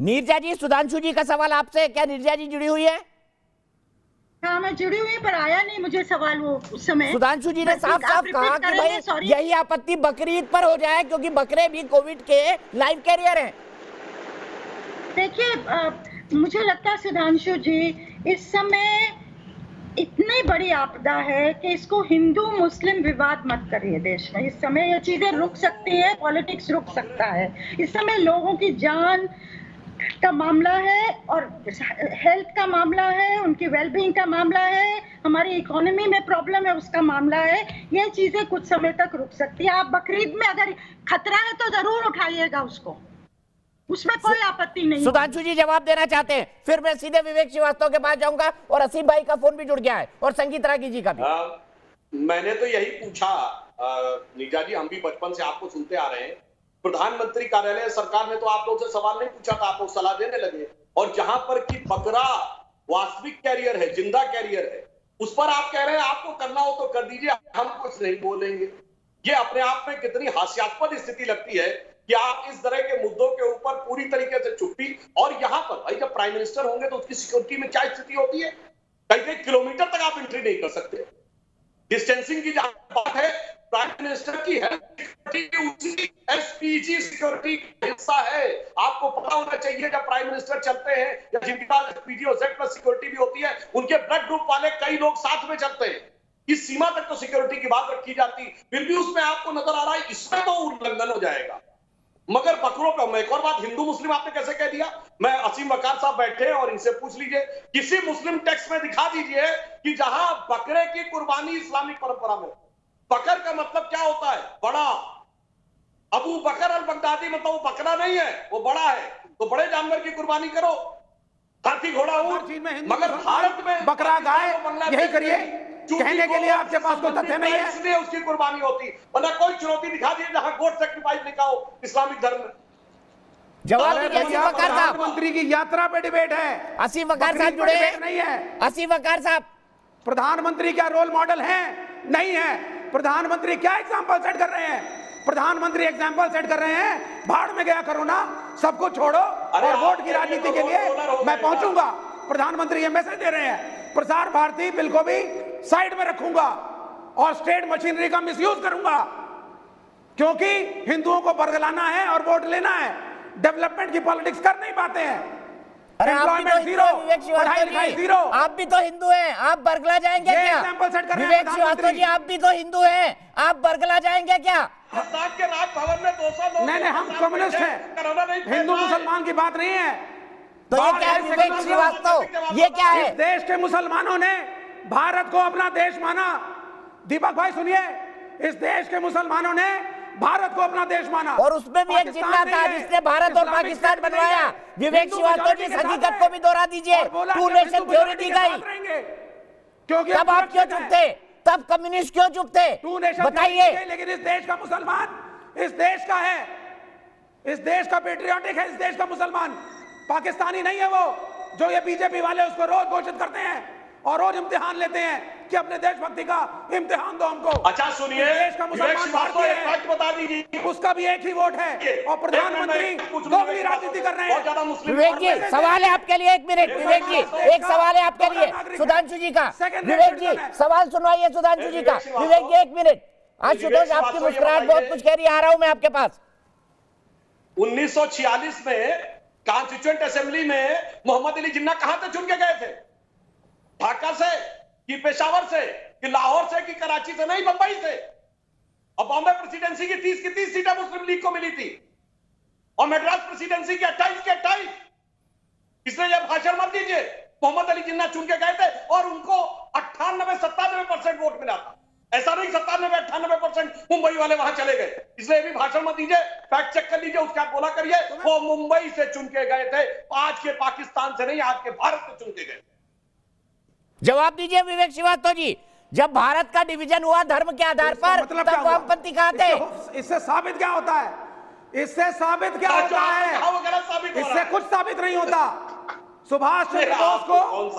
नीरजा जी, सुधांशु जी का सवाल आपसे। क्या नीरजा जी जुड़ी हुई है? हाँ, मैं जुड़ी हुई, पर आया नहीं मुझे सवाल वो उस समय। सुधांशु जी ने साफ साफ कहा कि भाई यही आपत्ति बकरीद पर हो जाए, क्योंकि बकरे भी कोविड के लाइव कैरियर हैं। देखिए, मुझे लगता है सुधांशु जी, इस समय इतनी बड़ी आपदा है कि इसको हिंदू मुस्लिम विवाद मत करिए देश में। इस समय ये चीजें रुक सकती है, पॉलिटिक्स रुक सकता है। इस समय लोगों की जान का मामला है और हेल्थ का मामला है, उनकी वेलबींग का मामला है, हमारी इकोनॉमी में प्रॉब्लम है उसका मामला है। ये चीजें कुछ समय तक रुक सकती है। आप बकरीद में अगर खतरा है तो जरूर उठाइएगा उसको, उसमें कोई आपत्ति नहीं। सुधांशु जी जवाब देना चाहते हैं, फिर मैं सीधे विवेक श्रीवास्तव के पास जाऊंगा, और असीम भाई का फोन भी जुड़ गया है, और संगीत रागी जी का भी। मैंने तो यही पूछा नीरजा जी, हम भी बचपन से आपको सुनते आ रहे हैं। प्रधानमंत्री कार्यालय सरकार ने तो आप लोग से सवाल नहीं पूछा था, आप लोग सलाह देने लगे। और जहां पर कि बकरा वास्तविक कैरियर है, जिंदा कैरियर है, उस पर आप कह रहे हैं आपको करना हो तो कर दीजिए, हम कुछ नहीं बोलेंगे। ये अपने आप में कितनी हास्यास्पद स्थिति लगती है कि आप इस तरह के मुद्दों के ऊपर पूरी तरीके से चुप्पी। और यहां पर भाई जब प्राइम मिनिस्टर होंगे तो उसकी सिक्योरिटी में क्या स्थिति होती है? कई किलोमीटर तक आप एंट्री नहीं कर सकते। डिस्टेंसिंग की जहां बात है, प्राइम मिनिस्टर की उसी एसपीजी सिक्योरिटी का हिस्सा है। आपको पता होना चाहिए जब प्राइम मिनिस्टर चलते हैं या जिनके पास एसपीजी और जेड प्लस सिक्योरिटी भी होती है, उनके ब्लड ग्रुप वाले कई लोग साथ में चलते हैं। इस सीमा तक तो सिक्योरिटी की बात रखी जाती, फिर भी उसमें आपको नजर आ रहा है इसमें तो उल्लंघन हो जाएगा। मगर बकरों का एक और बात, हिंदू मुस्लिम आपने कैसे कह दिया? मैं असीम वकार साहब बैठे हैं और इनसे पूछ लीजिए, किसी मुस्लिम टेक्स्ट में दिखा दीजिए कि जहां बकरे की कुर्बानी इस्लामिक परंपरा में, बकर का मतलब क्या होता है? बड़ा। अबू बकर अल बगदादी मतलब वो बकरा नहीं है, वो बड़ा है। तो बड़े जानवर की कुर्बानी करो, हाथी घोड़ा ऊंट। मगर भारत में बकरा गाय, यही करिए। कहने के लिए आपके पास कोई तथ्य नहीं है, इसलिए उसकी कुर्बानी होती। वरना कोई चुनौती दिखा दी जहां गोट सैक्रिफाइस लिखा हो इस्लामिक धर्म में। जवाब दीजिए असीम वकार साहब। प्रधानमंत्री की यात्रा पे डिबेट है, असीम वकार साहब जुड़े नहीं है। असीम वकार साहब, प्रधानमंत्री क्या रोल मॉडल है? नहीं है। प्रधानमंत्री क्या एग्जाम्पल सेट कर रहे हैं? प्रधानमंत्री एग्जाम्पल सेट कर रहे हैं, भाड़ में गया कोरोना, सबको छोड़ो और वोट की राजनीति के लिए मैं पहुंचूंगा। प्रधानमंत्री ये मैसेज दे रहे हैं। प्रसार भारती बिल को भी साइड में रखूंगा और स्टेट मशीनरी का मिसयूज करूंगा, क्योंकि हिंदुओं को बरगलाना है और वोट लेना है। डेवलपमेंट की पॉलिटिक्स कर नहीं पाते हैं। अरे आप भी तो हिंदू हैं, विवेक श्रीवास्तव जी, आप भी तो हिंदू हैं, आप बरगला जाएंगे क्या? विवेक श्रीवास्तव जी, आप भी तो हिंदू हैं, आप बरगला जाएंगे क्या? के राजभवन में 200 लोग, नहीं, हम कम्युनिस्ट हैं, हिंदू मुसलमान की बात नहीं है। तो ये क्या है विवेक श्रीवास्तव, ये क्या है? इस देश के मुसलमानों ने भारत को अपना देश माना। दीपक भाई सुनिए, इस देश के मुसलमानों ने भारत को अपना देश माना। और उसमें भी एक जिन्ना था जिसने भारत और पाकिस्तान बनवाया। विवेक श्रीवास्तव जी, इस हकीकत को भी दोहरा दीजिए। टू नेशन थ्योरी दी गई, क्योंकि तब आप क्यों चुप थे? तब कम्युनिस्ट क्यों चुप थे? बताइए। लेकिन इस देश का मुसलमान इस देश का है, इस देश का पेट्रियाटिक है, इस देश का मुसलमान पाकिस्तानी नहीं है। वो जो ये बीजेपी वाले उसको रोज घोषित करते हैं और रोज इम्तिहान लेते हैं कि अपने देशभक्ति का इम्तिहान दो हमको। अच्छा सुनिए, देश का मुसलमान भारतीय है, बता दीजिए, उसका भी एक ही वोट है और प्रधानमंत्री दोगली राजनीति कर रहे हैं। विवेक जी, सवाल है आपके लिए, 1 मिनट। विवेक जी, एक सवाल है आपके लिए सुधांशु जी का। विवेक जी, सवाल सुनवाइए सुधांशु जी का। विवेक जी, 1 मिनट। आशुतोष, आपकी मुस्कुराहट बहुत कुछ कह रही है, आ रहा हूं मैं आपके पास। 1946 में कॉन्स्टिट्यूएंट असेंबली में मोहम्मद अली जिन्ना कहां से चुन के गए थे? ढाका से कि पेशावर से कि लाहौर से कि कराची से? नहीं, बंबई से। और बॉम्बे प्रेसिडेंसी की 30 की 30 सीटें मुस्लिम लीग को मिली थी और मद्रास प्रेसिडेंसी की 28 की 28। इसलिए यह भाषण मत दीजिए। मोहम्मद अली जिन्ना चुन के गए थे और उनको 98-97% वोट मिला था। ऐसा नहीं 97-98% मुंबई वाले वहां चले गए। इसलिए भी भाषण मत दीजिए, फैक्ट चेक कर लीजिए, उसका बोला करिए। वो मुंबई से चुन के गए थे, आज के पाकिस्तान से नहीं, आज के भारत से चुन के गए। जवाब दीजिए विवेक श्रीवास्तव जी, जब भारत का डिवीजन हुआ धर्म के आधार पर, तब वामपंथी कहां थे? इससे साबित क्या होता है? इससे साबित क्या होता है? इससे कुछ साबित नहीं होता। सुभाष चंद्र बोस को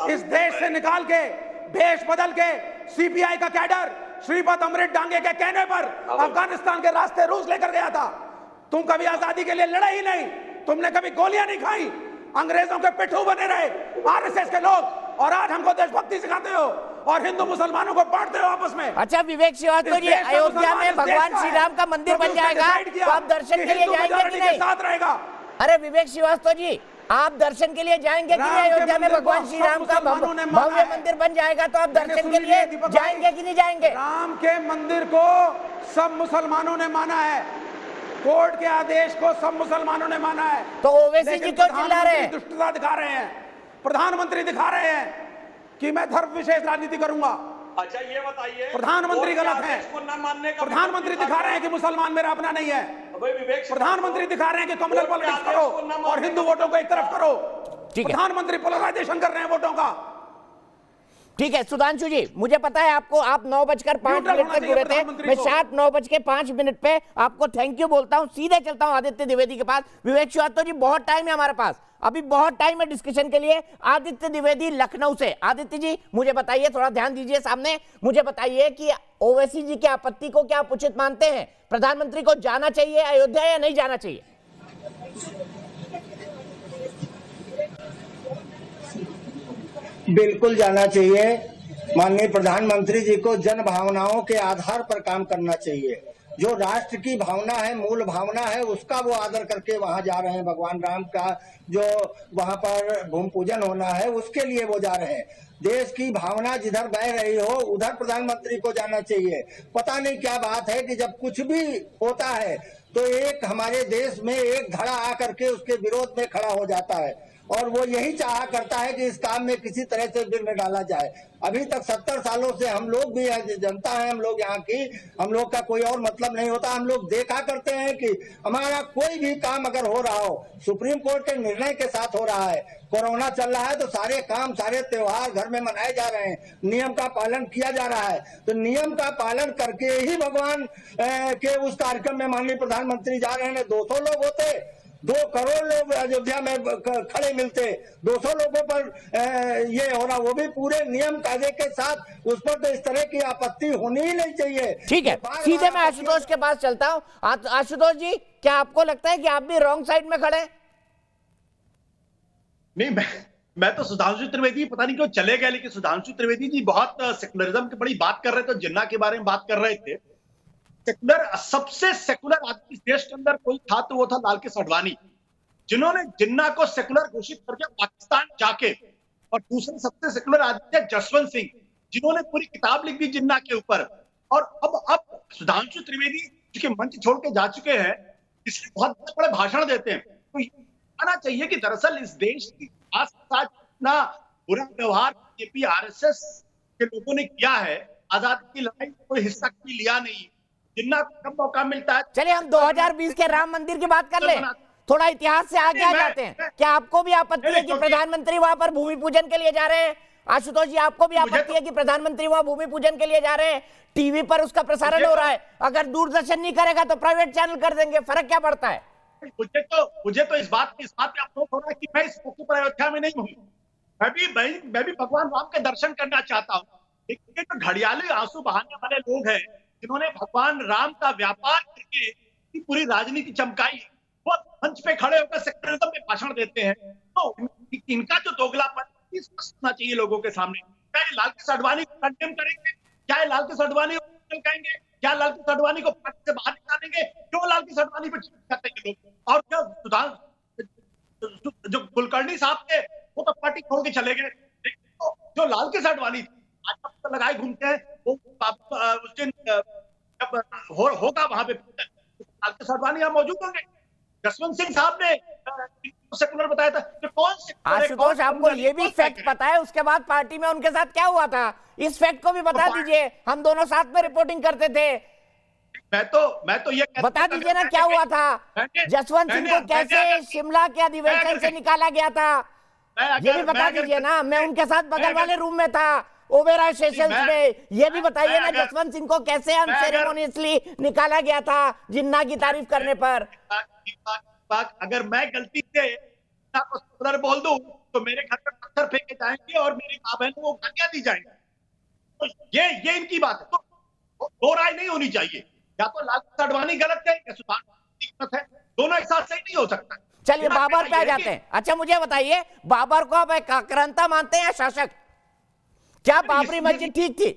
इस देश से निकाल के भेष बदल के सीपीआई का कैडर श्रीपद अमृत डांगे के कहने पर अफगानिस्तान के रास्ते रूस लेकर गया था। तुम कभी आजादी के लिए लड़े ही नहीं, तुमने कभी गोलियां नहीं खाई, अंग्रेजों के पिट्ठू बने रहे आरएसएस के लोग, और आज हमको देशभक्ति सिखाते हो और हिंदू मुसलमानों को बांटते हो आपस में। अच्छा विवेक श्रीवास्तव जी, अयोध्या में भगवान श्री राम का मंदिर बन जाएगा तो आप दर्शन के लिए जाएंगे कि नहीं? साथ रहेगा। अरे विवेक श्रीवास्तव जी, आप दर्शन के लिए जाएंगे कि नहीं? अयोध्या में भगवान श्री राम का भव्य मंदिर बन जाएगा तो आप दर्शन के लिए जाएंगे कि नहीं जाएंगे? राम के मंदिर को सब मुसलमानों ने माना है, कोर्ट के आदेश को सब मुसलमानों ने माना है। तो ओवैसी जी क्यों चिल्ला रहे हैं? दुष्टता दिखा रहे हैं, प्रधानमंत्री दिखा रहे हैं कि मैं धर्म विशेष राजनीति करूंगा। अच्छा ये बताइए, प्रधानमंत्री गलत है। प्रधानमंत्री दिखा रहे हैं कि मुसलमान मेरा अपना नहीं है। प्रधानमंत्री दिखा रहे हैं कि कम्युनल पॉलिटिक्स करो और हिंदू वोटों को एक तरफ करो। प्रधानमंत्री पोलराइजेशन कर रहे हैं वोटों का। ठीक है सुधांशु जी, मुझे पता है आपको, आप 9:05 तक जुड़े थे। मैं 9:05 पे आपको थैंक यू बोलता हूं। सीधे चलता हूं आदित्य द्विवेदी के पास। विवेक श्रीवास्तव जी, बहुत टाइम है हमारे पास, अभी बहुत टाइम है डिस्कशन के लिए। आदित्य द्विवेदी लखनऊ से। आदित्य जी मुझे बताइए, थोड़ा ध्यान दीजिए सामने, मुझे बताइए कि ओवैसी जी की आपत्ति को क्या आप उचित मानते हैं? प्रधानमंत्री को जाना चाहिए अयोध्या या नहीं जाना चाहिए? बिल्कुल जाना चाहिए। माननीय प्रधानमंत्री जी को जन भावनाओं के आधार पर काम करना चाहिए। जो राष्ट्र की भावना है, मूल भावना है, उसका वो आदर करके वहां जा रहे हैं। भगवान राम का जो वहां पर भूमि पूजन होना है, उसके लिए वो जा रहे हैं। देश की भावना जिधर बह रही हो उधर प्रधानमंत्री को जाना चाहिए। पता नहीं क्या बात है कि जब कुछ भी होता है तो एक हमारे देश में एक धड़ा आकर के उसके विरोध में खड़ा हो जाता है और वो यही चाहा करता है कि इस काम में किसी तरह से विघ्न डाला जाए। अभी तक 70 सालों से हम लोग भी जनता है, हम लोग यहाँ की, हम लोग का कोई और मतलब नहीं होता। हम लोग देखा करते हैं कि हमारा कोई भी काम अगर हो रहा हो, सुप्रीम कोर्ट के निर्णय के साथ हो रहा है, कोरोना चल रहा है तो सारे काम, सारे त्योहार घर में मनाए जा रहे हैं, नियम का पालन किया जा रहा है। तो नियम का पालन करके ही भगवान के उस कार्यक्रम में माननीय प्रधानमंत्री जा रहे हैं। 200 लोग होते, 2 करोड़ लोग अयोध्या में खड़े मिलते, 200 लोगों पर ये हो रहा, वो भी पूरे नियम कायदे के साथ। उस पर तो इस तरह की आपत्ति होनी ही नहीं चाहिए। ठीक है, सीधे मैं आशुतोष के पास चलता हूं। आशुतोष जी, क्या आपको लगता है कि आप भी रॉन्ग साइड में खड़े? नहीं, मैं तो सुधांशु त्रिवेदी पता नहीं क्यों चले गए, लेकिन सुधांशु त्रिवेदी जी बहुत सेकुलरिज्म की बड़ी बात कर रहे थे, जिन्ना के बारे में बात कर रहे थे। सेकुलर, सबसे सेकुलर आदमी इस देश के अंदर कोई था तो वो था लाल कृष्ण आडवाणी, जिन्होंने जिन्ना को सेकुलर घोषित करके पाकिस्तान जाके। और दूसरे सबसे सेकुलर आदमी थे जसवंत सिंह, जिन्होंने पूरी किताब लिख दी जिन्ना के ऊपर। और अब सुधांशु त्रिवेदी जो कि मंच छोड़ के जा चुके हैं, इसलिए बहुत बड़े भाषण देते हैं। तो ये आना चाहिए कि दरअसल इस देश की साथ इतना बुरा व्यवहार जेपी आरएसएस के लोगों ने किया है। आजादी की लड़ाई में कोई हिस्सा लिया नहीं, जिन्ना को कब मौका मिलता है। चलिए हम 2020 के राम मंदिर की बात कर लें, थोड़ा इतिहास से आगे आ जाते हैं। क्या आपको भी आपत्ति है कि प्रधानमंत्री वहां पर भूमि पूजन के लिए जा रहे हैं? आशुतोष जी, आपको भी आपत्ति है कि प्रधानमंत्री वहां भूमि पूजन के लिए जा रहे हैं? टीवी पर उसका प्रसारण हो रहा है, अगर दूरदर्शन नहीं करेगा तो प्राइवेट चैनल कर देंगे, फर्क क्या पड़ता है? मुझे तो इस बात पे अफसोस हो रहा है कि मैं इस मौके पर अयोध्या में नहीं हूँ। मैं भी भगवान राम के दर्शन करना चाहता हूँ, लेकिन ये जो घड़ियाली आंसू बहाने वाले लोग हैं जिन्होंने भगवान राम का व्यापार करके पूरी राजनीति चमकाई, वो मंच पे खड़े होकर सेक्युलरिज्म में भाषण देते हैं, तो इनका जो दोगलापन होना चाहिए लोगों के सामने। क्या ये लाल कृष्ण आडवाणी को कंडेम करेंगे? क्या ये लाल कृष्ण आडवाणी को कहेंगे? क्या लाल कृष्ण आडवाणी को पार्टी से बाहर निकालेंगे? क्यों लाल कृष्ण आडवाणी पर करते हैं लोग? और क्या जो कुलकर्णी साहब थे वो तो पार्टी छोड़ के चले गए, तो जो लाल कृष्ण आडवाणी आज तक लगाए घूमते हैं, वो उस दिन जब होगा वहां पे लाल कृष्ण आडवाणी यहाँ मौजूद होंगे। जसवंत सिंह साहब ने सेकुलर बताया था कि कौन से आशुतोष, आपको ये भी फैक्ट पता है उसके बाद पार्टी में उनके साथ क्या हुआ था? इस फैक्ट को भी बता दीजिए, हम दोनों साथ में रिपोर्टिंग करते थे। मैं तो ये बता दीजिए ना क्या हुआ था? जसवंत सिंह को कैसे शिमला के अधिवेशन से निकाला गया था, ये भी बता दीजिए ना। मैं उनके साथ बगल वाले रूम में था, ओबेरॉय सेशंस में। ये भी बताइए ना जसवंत सिंह को कैसे अनसेरेमोनियसली निकाला गया था जिन्ना की तारीफ करने पर। अगर मैं गलती से उधर बोल दूं तो मेरे घर पर पत्थर फेंके जाएंगे और मेरी मां बहनों को गालियां दी जाएंगी। तो ये इनकी बात है, तो दो राय नहीं होनी चाहिए। या तो लाल कृष्ण आडवाणी गलत है या सुधांशु गलत है, दोनों एक साथ सही नहीं हो सकता। चलिए बाबर पे आ जाते हैं। अच्छा मुझे बताइए, बाबर को आप एक आक्रांता मानते हैं या शासक? क्या बाबरी मस्जिद ठीक थी?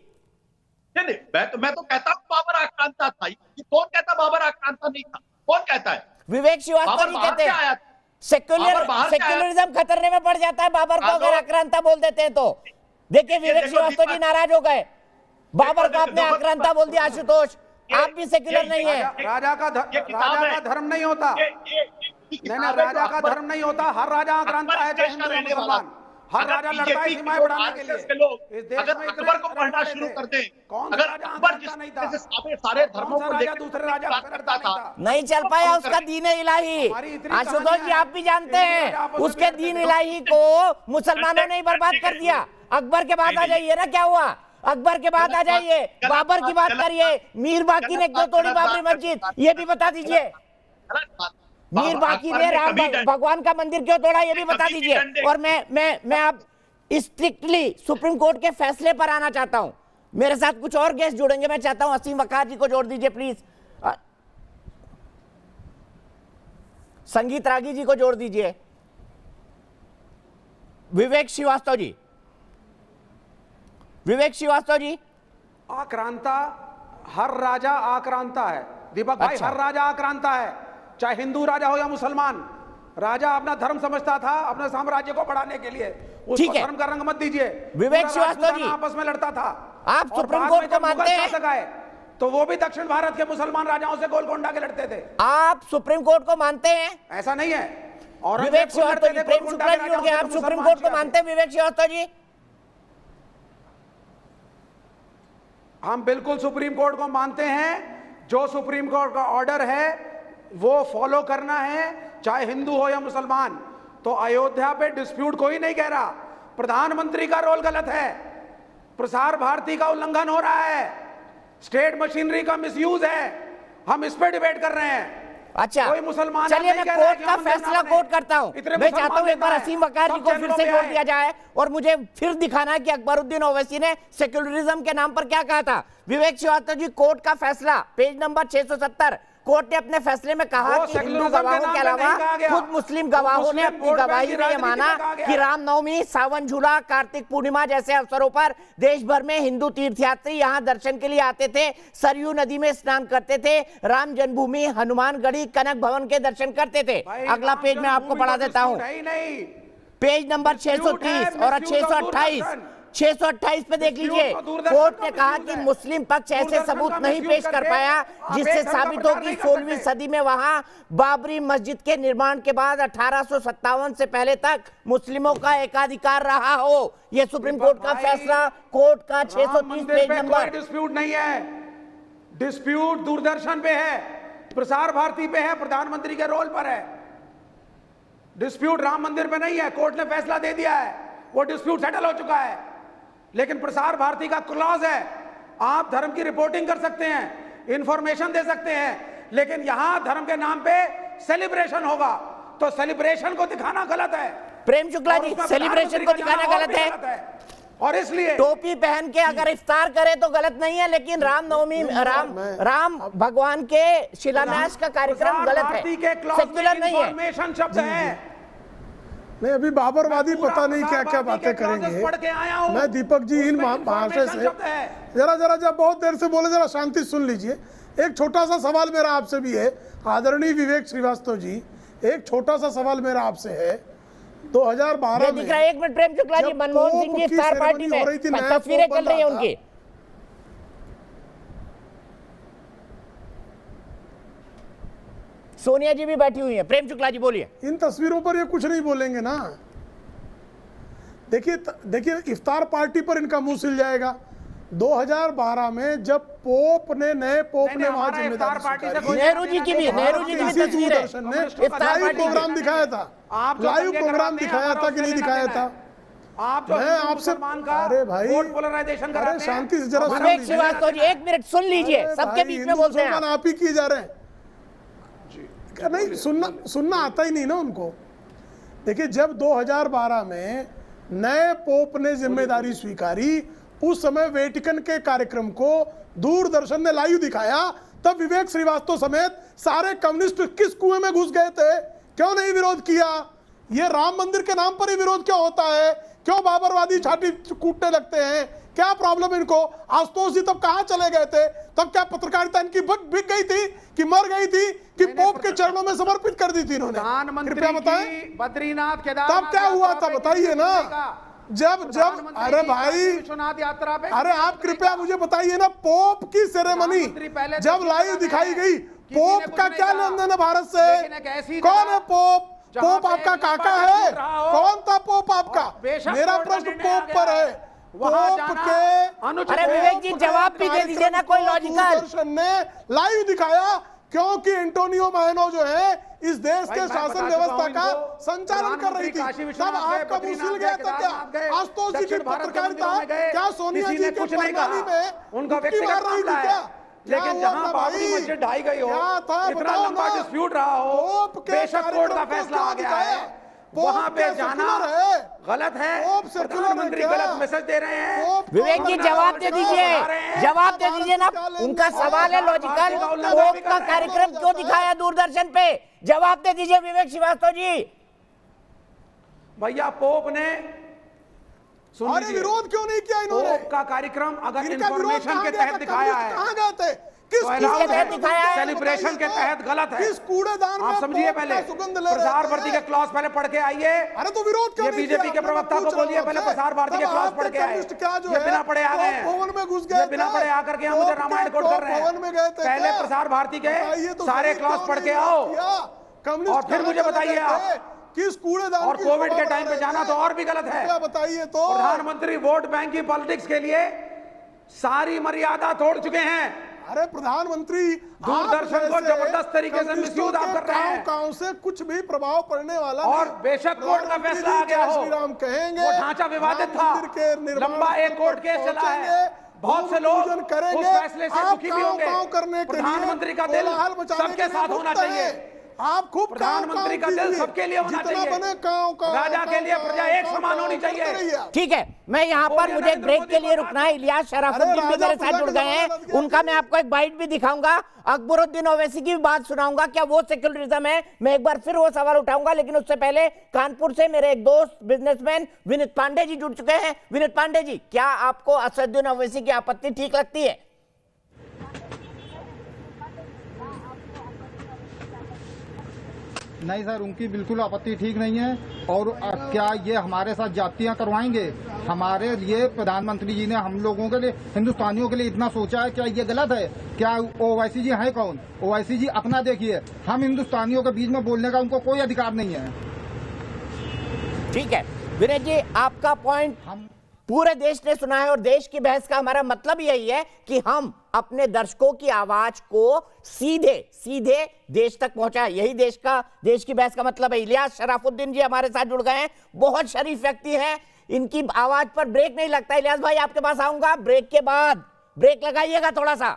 नहीं, मैं तो कहता हूँ बाबर आक्रांता था। ये कौन कहता बाबर आक्रांता नहीं था? कौन कहता है? विवेक श्रीवास्तव जी कहते हैं सेक्युलरिज्म खतरने में पड़ जाता है बाबर को अगर आक्रांता बोल देते हैं तो। देखिए विवेक श्रीवास्तव जी नाराज हो गए, बाबर को आपने आक्रांता बोल दिया। आशुतोष, आप भी सेक्युलर नहीं है। राजा का धर्म नहीं होता, नहीं राजा का धर्म नहीं होता। हर राजा आक्रांता है, चाहे हिंदू या मुसलमान। हर राजा लड़ता है सीमाएं बढ़ाने के लिए। इस देश में अकबर को पढ़ना शुरू कर दें, अगर अकबर जिस सारे धर्मों को लेकर दूसरे राजा करता था, नहीं चल पाया उसका दीन इलाही। आशुतोष जी आप भी जानते हैं उसके दीन इलाही को मुसलमानों ने ही बर्बाद कर दिया। अकबर के बाद आ जाइए ना, क्या हुआ? अकबर के बाद आ जाइए, बाबर की बात करिए। मीर बाकी ने क्यों तोड़ी बाबरी मस्जिद, ये भी बता दीजिए। मीर बाकी ने राम भगवान का मंदिर क्यों तोड़ा, ये भी बता दीजिए। और मैं अब स्ट्रिक्टली सुप्रीम कोर्ट के फैसले पर आना चाहता हूं। मेरे साथ कुछ और गेस्ट जुड़ेंगे, मैं चाहता हूं असीम वकार जी को जोड़ दीजिए प्लीज, संगीत रागी जी को जोड़ दीजिए, विवेक श्रीवास्तव जी। विवेक श्रीवास्तव जी, आक्रांता हर राजा आक्रांता है दीपक भाई। अच्छा। हर राजा आक्रांता है, चाहे हिंदू राजा हो या मुसलमान। राजा अपना धर्म समझता था अपने साम्राज्य को बढ़ाने के लिए, उसको धर्म का रंग मत दीजिए। विवेक श्रीवास्तव जी आपस में लड़ता था। आप सुप्रीम कोर्ट को मानते हैं? तो वो भी दक्षिण भारत के मुसलमान राजाओं से गोलकोंडा के लड़ते थे। आप सुप्रीम कोर्ट को मानते हैं? ऐसा नहीं है। और विवेक श्रीवास्तव जी, प्रेम शुक्ला जी जुड़ गए, आप सुप्रीम कोर्ट को मानते हैं? विवेक श्रीवास्तव जी, हम बिल्कुल सुप्रीम कोर्ट को मानते हैं। जो सुप्रीम कोर्ट का ऑर्डर है वो फॉलो करना है, चाहे हिंदू हो या मुसलमान। तो अयोध्या पे डिस्प्यूट कोई नहीं कह रहा, प्रधानमंत्री का रोल गलत है, प्रसार भारती का उल्लंघन हो रहा है, स्टेट मशीनरी का मिसयूज है, हम इस पे डिबेट कर रहे हैं। अच्छा कोई मुसलमान चलिए मैं कोर्ट का फैसला कोर्ट करता हूं। मैं चाहता हूं एक बार असीम वकार जी को फिर से जोड़ दिया जाए और मुझे फिर दिखाना है कि अकबरुद्दीन ओवैसी ने सेक्युलरिज्म के नाम पर क्या कहा था। विवेक श्रीवास्तव जी, कोर्ट का फैसला पेज नंबर 670, कोर्ट ने अपने फैसले में कहा कि हिंदू गवाहों के अलावा खुद मुस्लिम गवाहों ने अपनी गवाही में यह माना कि रामनवमी, सावन झूला, कार्तिक पूर्णिमा जैसे अवसरों पर देश भर में हिंदू तीर्थयात्री यहां दर्शन के लिए आते थे, सरयू नदी में स्नान करते थे, राम जन्मभूमि, हनुमानगढ़ी, कनक भवन के दर्शन करते थे। अगला पेज मैं आपको पढ़ा देता हूं, पेज नंबर 630 और 628 पे देख लीजिए। कोर्ट ने कहा कि मुस्लिम पक्ष ऐसे सबूत नहीं पेश कर पाया जिससे साबित हो कि 16वीं सदी में वहां बाबरी मस्जिद के निर्माण के बाद 1857 से पहले तक मुस्लिमों का एकाधिकार रहा हो। यह सुप्रीम कोर्ट का फैसला, कोर्ट का 630 पेज नंबर। डिस्प्यूट नहीं है, डिस्प्यूट दूरदर्शन पे है, प्रसार भारती पे है, प्रधानमंत्री के रोल पर है। डिस्प्यूट राम मंदिर पे नहीं है, कोर्ट ने फैसला दे दिया है, वो डिस्प्यूट सेटल हो चुका है। लेकिन प्रसार भारती का क्लॉज है, आप धर्म की रिपोर्टिंग कर सकते हैं, इंफॉर्मेशन दे सकते हैं, लेकिन यहां धर्म के नाम पे सेलिब्रेशन होगा तो सेलिब्रेशन को दिखाना गलत है। प्रेम शुक्ला जी, सेलिब्रेशन को दिखाना गलत है और इसलिए टोपी पहन के अगर इफ्तार करे तो गलत नहीं है, लेकिन रामनवमी राम भगवान के शिलान्यास का कार्यक्रम गलत है, सेक्युलर नहीं है। इंफॉर्मेशन शब्द है। नहीं, अभी बाबरवादी पता नहीं क्या क्या बातें करेंगे। मैं दीपक जी इन महाशय से जरा जब बहुत देर से बोले, जरा शांति सुन लीजिए। एक छोटा सा सवाल मेरा आपसे भी है, आदरणीय विवेक श्रीवास्तव जी, एक छोटा सा सवाल मेरा आपसे है। 2012 में दिख रहा है, एक मिनट प्रेम शुक्ला जी, मनमोहन सिंह जी इफ्तार पार्टी में तस्वीरें चल रही है उनकी। सोनिया जी भी बैठी हुई है। प्रेम शुक्ला जी बोलिए। इन तस्वीरों पर ये कुछ नहीं बोलेंगे ना। देखिए इफ्तार पार्टी पर इनका मुंह सिल जाएगा। 2012 में जब नए पोप ने वहां जिम्मेदारी, नेहरू जी की भी तस्वीर है, लाइव प्रोग्राम दिखाया था, लाइव प्रोग्राम दिखाया था कि नहीं दिखाया था? आप मैं आपसे, अरे भाई, अरे शांति से जरा विवेक श्रीवास्तव जी, एक मिनट सुन लीजिए, सबके बीच में बोलते हैं आप ही किए जा रहे हैं। नहीं, सुनना आता ही नहीं ना उनको। देखिए जब 2012 में नए पोप ने जिम्मेदारी स्वीकारी, उस समय वेटिकन के कार्यक्रम को दूरदर्शन ने लाइव दिखाया, तब विवेक श्रीवास्तव समेत सारे कम्युनिस्ट किस कुएं में घुस गए थे? क्यों नहीं विरोध किया? ये राम मंदिर के नाम पर ही विरोध क्यों होता है? क्यों बाबरवादी छाती कूटने लगते हैं? क्या प्रॉब्लम इनको? आशुतोष जी तब कहां चले गए थे? तब क्या पत्रकारिता इनकी बिक गई थी कि मर गई थी कि पोप के चरणों में समर्पित कर दी थी इन्होंने? कृपया बताएं, बद्रीनाथ तब क्या हुआ था? बताइए ना। जब अरे भाई, विश्वनाथ यात्रा पे, अरे आप कृपया मुझे बताइए ना, पोप की सेरेमनी जब लाइव दिखाई गई, पोप का क्या लेन देन है भारत से? कौन है पोप? पोप आपका काका है? कौन था पोप आपका? मेरा प्रश्न पोप पर है। पोप के, अरे विवेक जी जवाब भी दे दीजिए ना, कोई लॉजिकल। दूरदर्शन ने लाइव दिखाया क्योंकि एंटोनियो मैनो जो है इस देश के शासन व्यवस्था का संचालन कर रही थी। तब आपका मुंह सिल गया था क्या? आशुतोष जी की पत्रकारिता क्या सोनिया जी के प्रणाली में उनका डुबकी मार रही थी क्या? लेकिन जहां बाबरी मस्जिद ढाई गई हो, इतना लंबा डिस्प्यूट रहा हो, बेशक कोर्ट का फैसला आ गया है, वहां पे जाना गलत है। प्रधानमंत्री गलत मैसेज दे रहे हैं। विवेक जी जवाब दे दीजिए ना, उनका सवाल है लॉजिकल, पोप का कार्यक्रम क्यों दिखाया दूरदर्शन पे? जवाब दे दीजिए विवेक श्रीवास्तव जी। भैया पोप ने अरे विरोध क्यों नहीं किया इन्होंने? पोप का कार्यक्रम अगर इंफॉर्मेशन के तहत दिखाया है, कहां गए थे? किसके तहत दिखाया है? सेलिब्रेशन के तहत गलत है। किस कूड़ेदान में आप समझिए, पहले प्रसार भारती के क्लॉज पहले पढ़ के आइए। अरे तो विरोध क्यों ये नहीं? बीजेपी के प्रवक्ता को बोलिए पहले प्रसार भारती के क्लॉज पढ़ के आए। ये बिना पढ़े आ गए, भवन में घुस गए, बिना पढ़े आकर के मुझे रामायण कोट कर रहे हैं। पहले प्रसार भारती के सारे क्लॉज पढ़ के आओ और फिर मुझे बताइए आप किस कूड़ेदान। और कोविड के टाइम पे जाना तो और भी गलत है। बताइए तो। प्रधानमंत्री वोट बैंक की पॉलिटिक्स के लिए सारी मर्यादा तोड़ चुके हैं। अरे प्रधानमंत्री, दूरदर्शन को जबरदस्त तरीके से मिसयूज आप कर रहे हैं। गांव से कुछ भी प्रभाव पड़ने वाला और बेशक कोर्ट का फैसला आ गया हो, श्रीराम कहेंगे, वो ढांचा विवादित था, लंबा एक कोर्ट केस चला है, बहुत से लोग उस फैसले से दुखी भी होंगे। प्रधानमंत्री का दिल सबके साथ होना चाहिए। आप खूब प्रधानमंत्री का दिल सबके लिए होना चाहिए। राजा के लिए प्रजा एक समान होनी चाहिए। ठीक है, मैं यहाँ पर मुझे एक ब्रेक के लिए रुकना है। इलियास शराफुद्दीन भी मेरे साथ जुड़ गए हैं, उनका मैं आपको एक बाइट भी दिखाऊंगा। अकबरुद्दीन ओवैसी की भी बात सुनाऊंगा, क्या वो सेक्युलरिज्म है? मैं एक बार फिर वो सवाल उठाऊंगा, लेकिन उससे पहले कानपुर से मेरे एक दोस्त बिजनेसमैन विनीत पांडे जी जुड़ चुके हैं। विनीत पांडे जी, क्या आपको असदुद्दीन ओवैसी की आपत्ति ठीक लगती है? नहीं सर, उनकी बिल्कुल आपत्ति ठीक नहीं है। और क्या ये हमारे साथ जातियां करवाएंगे? हमारे लिए प्रधानमंत्री जी ने हम लोगों के लिए, हिंदुस्तानियों के लिए इतना सोचा है, क्या ये गलत है? क्या ओवैसी जी हैं कौन? ओवैसी जी अपना देखिए, हम हिंदुस्तानियों के बीच में बोलने का उनको कोई अधिकार नहीं है। ठीक है विनय जी, आपका पॉइंट पूरे देश ने सुना है और देश की बहस का हमारा मतलब यही है कि हम अपने दर्शकों की आवाज को सीधे सीधे देश तक पहुंचाएं। यही देश की बहस का मतलब है। इलियास शराफुद्दीन जी हमारे साथ जुड़ गए हैं, बहुत शरीफ व्यक्ति हैं, इनकी आवाज पर ब्रेक नहीं लगता। इलियास भाई आपके पास आऊंगा ब्रेक के बाद, ब्रेक लगाइएगा थोड़ा सा।